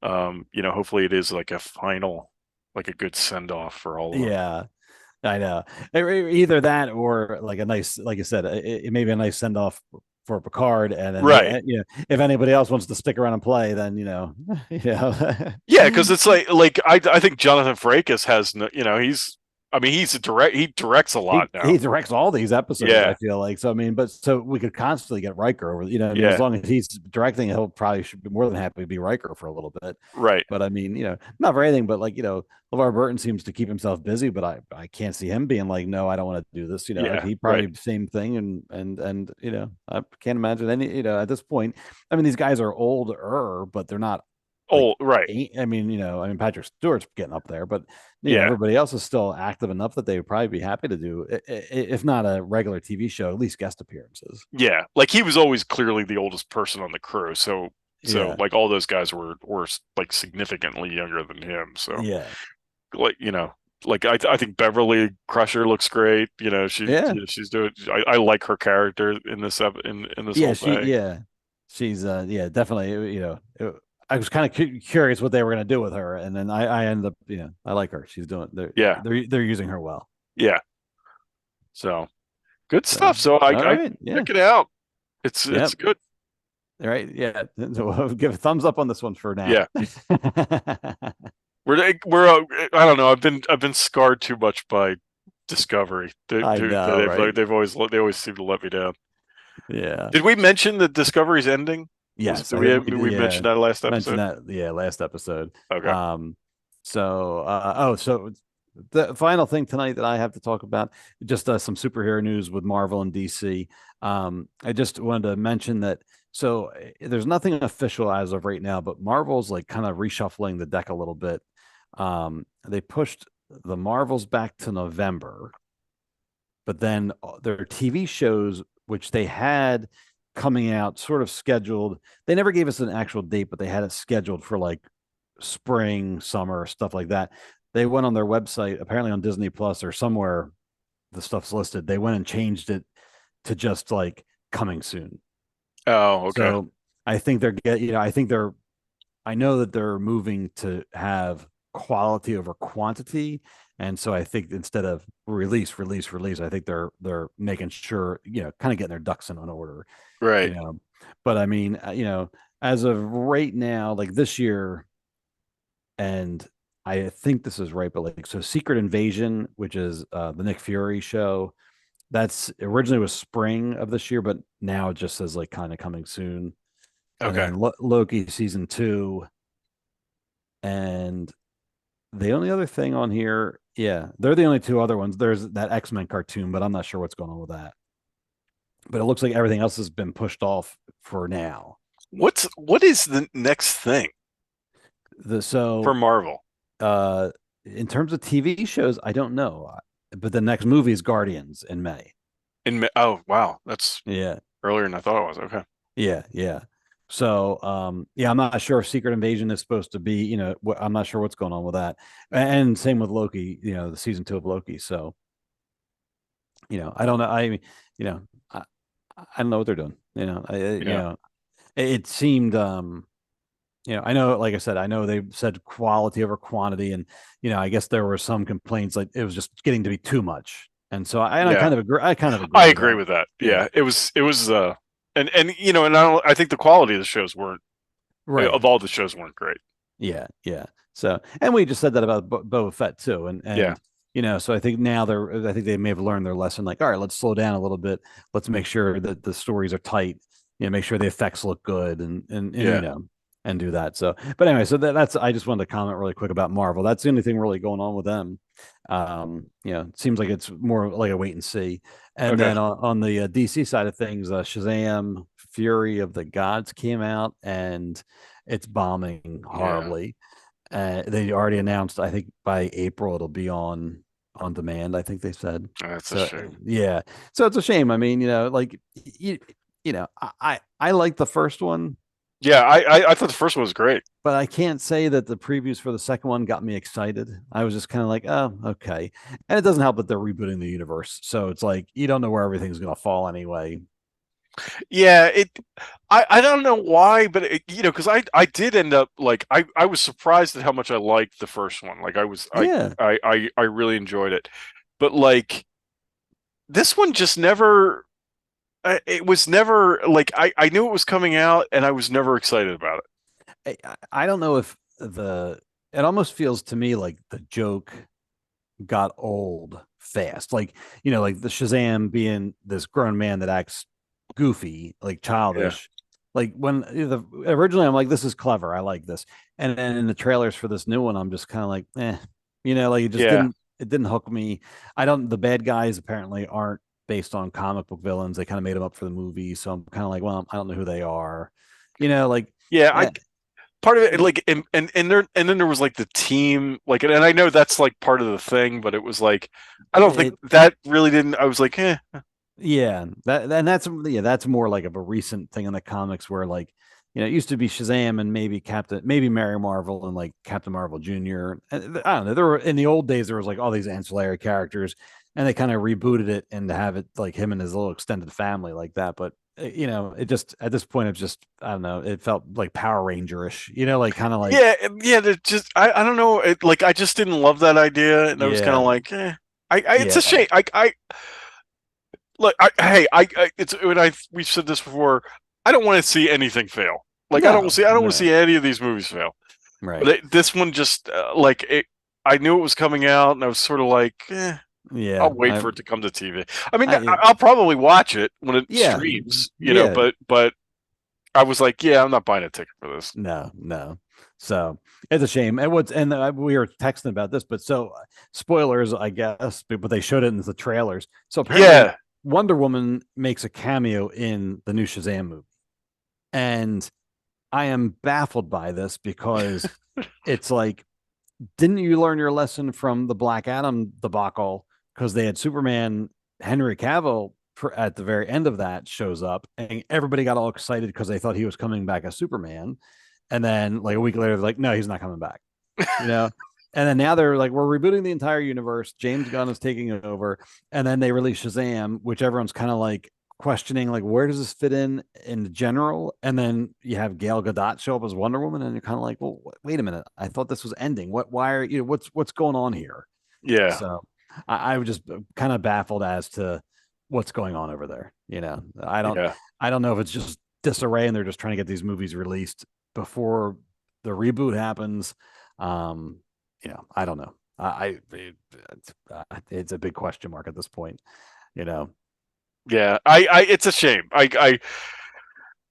Speaker 9: hopefully it is like a final, like a good send off for all of them.
Speaker 10: Yeah, I know. Either that or like a nice, like I said, it may be a nice send off for Picard, and then, if anybody else wants to stick around and play, then yeah,
Speaker 9: because it's like I think Jonathan Frakes has he directs a lot now.
Speaker 10: He directs all these episodes. I feel like so. I mean, so we could constantly get Riker over. As long as he's directing, he'll probably should be more than happy to be Riker for a little bit.
Speaker 9: Right.
Speaker 10: But I mean, not for anything, but like LeVar Burton seems to keep himself busy, but I can't see him being like, no, I don't want to do this. He probably same thing, and I can't imagine any. At this point, I mean, these guys are older, but they're not.
Speaker 9: Right.
Speaker 10: I mean, Patrick Stewart's getting up there, but everybody else is still active enough that they would probably be happy to do, if not a regular TV show, at least guest appearances.
Speaker 9: Yeah, like he was always clearly the oldest person on the crew, so like all those guys were like significantly younger than him. So like I think Beverly Crusher looks great. She's doing. I like her character in this whole thing.
Speaker 10: She's definitely I was kind of curious what they were going to do with her, and then I ended up, I like her. She's doing. They're using her well.
Speaker 9: Yeah. So good stuff. So I check it out. It's good.
Speaker 10: All right. Yeah. So we'll give a thumbs up on this one for now.
Speaker 9: Yeah. we're I don't know. I've been scarred too much by Discovery. They've always seem to let me down.
Speaker 10: Yeah.
Speaker 9: Did we mention that Discovery's ending?
Speaker 10: Yes,
Speaker 9: we mentioned that last episode.
Speaker 10: Last episode.
Speaker 9: Okay.
Speaker 10: So the final thing tonight that I have to talk about, just some superhero news with Marvel and DC. I just wanted to mention that. So there's nothing official as of right now, but Marvel's like kind of reshuffling the deck a little bit. They pushed the Marvels back to November, but then their TV shows, which they had coming out sort of scheduled, they never gave us an actual date, but they had it scheduled for like spring, summer, stuff like that. They went on their website, apparently on Disney Plus or somewhere the stuff's listed. They went and changed it to just like coming soon.
Speaker 9: Oh, okay.
Speaker 10: So I think they're I know that they're moving to have quality over quantity. And so I think instead of release, I think they're making sure, kind of getting their ducks in order,
Speaker 9: Right.
Speaker 10: But I mean, as of right now, like this year, and I think this is right, but like, so Secret Invasion, which is the Nick Fury show, that's originally was spring of this year, but now it just says like kind of coming soon. And
Speaker 9: Okay.
Speaker 10: then Loki season 2. And the only other thing on here, yeah, they're the only two other ones. There's that X-Men cartoon, but I'm not sure what's going on with that. But it looks like everything else has been pushed off for now.
Speaker 9: What is the next thing for Marvel?
Speaker 10: In terms of TV shows, I don't know. But the next movie is Guardians in May.
Speaker 9: Oh wow, that's
Speaker 10: Yeah.
Speaker 9: earlier than I thought it was. Okay.
Speaker 10: Yeah. So, I'm not sure if Secret Invasion is supposed to be, I'm not sure what's going on with that. And same with Loki, the season 2 of Loki. So, I don't know. I don't know what they're doing. It seemed, I know, like I said, I know they said quality over quantity, and I guess there were some complaints like it was just getting to be too much. And so I kind of agree. I
Speaker 9: agree with that. Yeah, it was and I think the quality of the shows weren't
Speaker 10: right.
Speaker 9: Of all the shows weren't great.
Speaker 10: Yeah. So, and we just said that about Boba Fett too, and
Speaker 9: yeah.
Speaker 10: So I think now I think they may have learned their lesson. Like, all right, let's slow down a little bit. Let's make sure that the stories are tight. Make sure the effects look good, and and do that. So, but anyway, so that's I just wanted to comment really quick about Marvel. That's the only thing really going on with them. It seems like it's more like a wait and see. And then on the DC side of things, Shazam: Fury of the Gods came out, and it's bombing horribly. They already announced, I think by April it'll be on demand. I think they said.
Speaker 9: That's a shame.
Speaker 10: Yeah, so it's a shame. I mean, I like the first one.
Speaker 9: Yeah, I thought the first one was great,
Speaker 10: but I can't say that the previews for the second one got me excited. I was just kind of like, oh, okay. And it doesn't help that they're rebooting the universe, so it's like you don't know where everything's going to fall anyway.
Speaker 9: Yeah, I don't know why, but because I did end up like I was surprised at how much I liked the first one. Like I really enjoyed it, but like this one just never. It was never like I knew it was coming out, and I was never excited about
Speaker 10: it. I don't know if it almost feels to me like the joke got old fast. Like like the Shazam being this grown man that acts goofy, like childish. Yeah. Like when originally I'm like, this is clever, I like this, and then in the trailers for this new one, I'm just kind of like, like it just didn't hook me. The bad guys apparently aren't based on comic book villains. They kind of made them up for the movie, so I'm kind of like, well, I don't know who they are.
Speaker 9: Part of it, like, and then there was like the team, like, and I know that's like part of the thing, but it was like, I don't think that really didn't. I was like,
Speaker 10: yeah, that's more like of a recent thing in the comics where like, it used to be Shazam and maybe Mary Marvel and like Captain Marvel Jr. And I don't know. There were in the old days there was like all these ancillary characters, and they kind of rebooted it and to have it like him and his little extended family like that. But it just at this point it's just I don't know. It felt like Power Ranger-ish, like kind of like
Speaker 9: just I don't know. Like I just didn't love that idea, and I was kind of like, it's a shame. Look, it's when we've said this before. I don't want to see anything fail. Like I don't want to see any of these movies fail.
Speaker 10: Right.
Speaker 9: But this one just I knew it was coming out, and I was sort of like,
Speaker 10: yeah,
Speaker 9: I'll wait for it to come to TV. I mean, I'll probably watch it when it streams, but I was like, I'm not buying a ticket for this.
Speaker 10: No. So it's a shame. We were texting about this, but so spoilers, I guess, but they showed it in the trailers. So apparently Wonder Woman makes a cameo in the new Shazam movie. And I am baffled by this because it's like, didn't you learn your lesson from the Black Adam debacle? Because they had Superman, Henry Cavill at the very end of that shows up, and everybody got all excited because they thought he was coming back as Superman. And then like a week later, they're like, no, he's not coming back. And then now they're like, we're rebooting the entire universe. James Gunn is taking it over. And then they release Shazam, which everyone's kind of like questioning like where does this fit in the general, and then you have Gal Gadot show up as Wonder Woman, and you're kind of like, well, wait a minute, I thought this was ending. Why are what's going on here?
Speaker 9: Yeah.
Speaker 10: So I was just kind of baffled as to what's going on over there. I don't know if it's just disarray and they're just trying to get these movies released before the reboot happens. I don't know. It's a big question mark at this point.
Speaker 9: Yeah, it's a shame.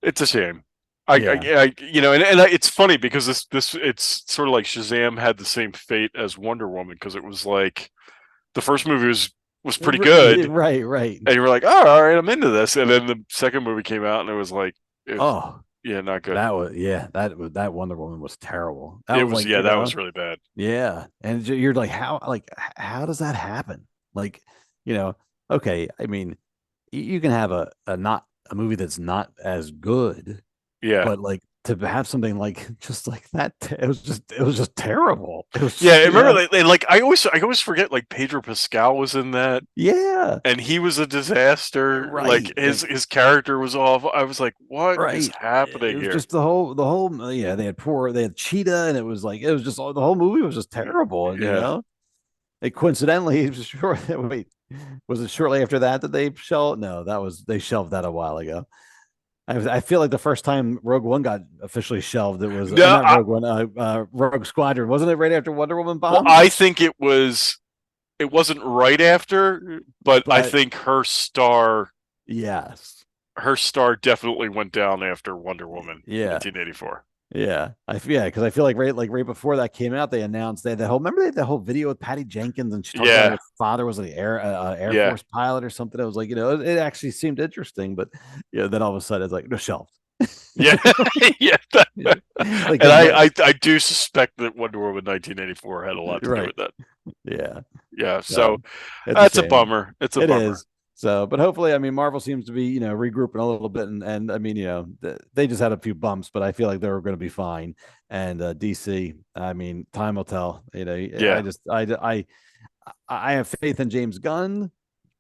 Speaker 9: It's a shame. And it's funny because this it's sort of like Shazam had the same fate as Wonder Woman, because it was like the first movie was pretty good,
Speaker 10: right,
Speaker 9: and you were like, oh, all right, I'm into this, and then the second movie came out, and it was like, not good.
Speaker 10: That Wonder Woman was terrible.
Speaker 9: That was really bad.
Speaker 10: Yeah, and you're like, how does that happen? Like, okay, I mean, you can have a movie that's not as good, but like to have something like just like that, it was just terrible. It was
Speaker 9: remember like I always forget, like Pedro Pascal was in that, and he was a disaster.
Speaker 10: Right.
Speaker 9: Like his character was awful. I was like, what is happening here?
Speaker 10: Just the whole they had Cheetah, and it was just the whole movie was just terrible. And, coincidentally, wait, was it shortly after that they shelved? No, they shelved that a while ago. I feel like the first time Rogue One got officially shelved, it was not Rogue One, Rogue Squadron. Wasn't it right after Wonder Woman bombed?
Speaker 9: Well, I think it wasn't right after, but I think her star definitely went down after Wonder Woman, 1984.
Speaker 10: Yeah, because I feel like right before that came out, they announced they had the whole video with Patty Jenkins, and she talked about her father was an Air Force pilot or something. It was like, it actually seemed interesting, but then all of a sudden it's like, no, shelved.
Speaker 9: And I do suspect that Wonder Woman 1984 had a lot to do with that. Yeah. So that's a bummer. It's a bummer.
Speaker 10: Is. So, but hopefully, I mean, Marvel seems to be, regrouping a little bit, and I mean, they just had a few bumps, but I feel like they were going to be fine. And DC, I mean, time will tell. I have faith in James Gunn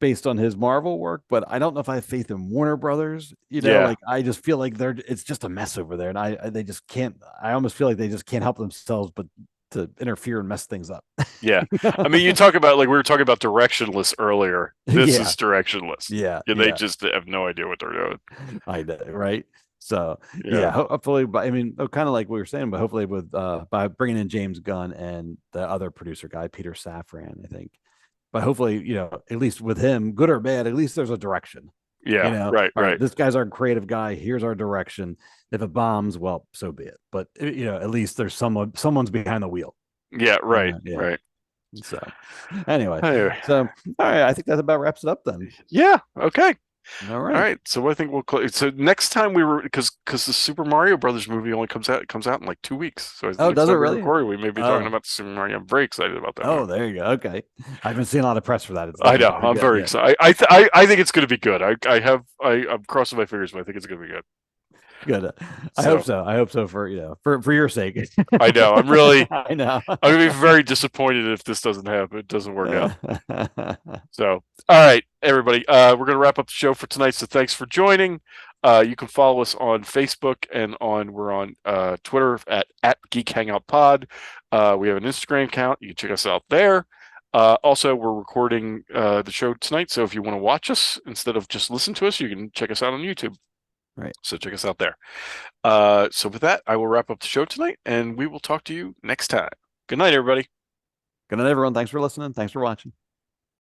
Speaker 10: based on his Marvel work, but I don't know if I have faith in Warner Brothers. Like I just feel like it's just a mess over there, and they just can't. I almost feel like they just can't help themselves, but to interfere and mess things up.
Speaker 9: Yeah. I mean, you talk about, like, we were talking about directionless earlier. This is directionless. They just have no idea what they're doing.
Speaker 10: I know, right? So hopefully, but I mean, kind of like we were saying, but hopefully with by bringing in James Gunn and the other producer guy, Peter Safran, I think, but hopefully, at least with him, good or bad, at least there's a direction. Right. This guy's our creative guy. Here's our direction. If it bombs, well, so be it. But at least there's someone's behind the wheel.
Speaker 9: Yeah, right, right.
Speaker 10: So anyway, so all right, I think that about wraps it up then.
Speaker 9: Yeah. Okay.
Speaker 10: All right.
Speaker 9: So I think we'll so next time because the Super Mario Brothers movie only comes out in like 2 weeks. So
Speaker 10: does it really?
Speaker 9: We may be talking about the Super Mario. I'm very excited about that.
Speaker 10: Oh, there you go. Okay, I haven't seen a lot of press for that.
Speaker 9: I know. I'm very excited. I think it's going to be good. I'm crossing my fingers, but I think it's going to be good.
Speaker 10: Good. I hope so. I hope so for your sake.
Speaker 9: I know. I'm really.
Speaker 10: I know.
Speaker 9: I'm gonna be very disappointed if this doesn't happen. It doesn't work out. So, all right, everybody. We're gonna wrap up the show for tonight. So, thanks for joining. You can follow us on Facebook and we're on Twitter at Geek Hangout Pod. We have an Instagram account. You can check us out there. Also, we're recording the show tonight. So, if you want to watch us instead of just listen to us, you can check us out on YouTube.
Speaker 10: Right.
Speaker 9: So check us out there. So with that, I will wrap up the show tonight, and we will talk to you next time. Good night, everybody.
Speaker 10: Good night, everyone. Thanks for listening. Thanks for watching.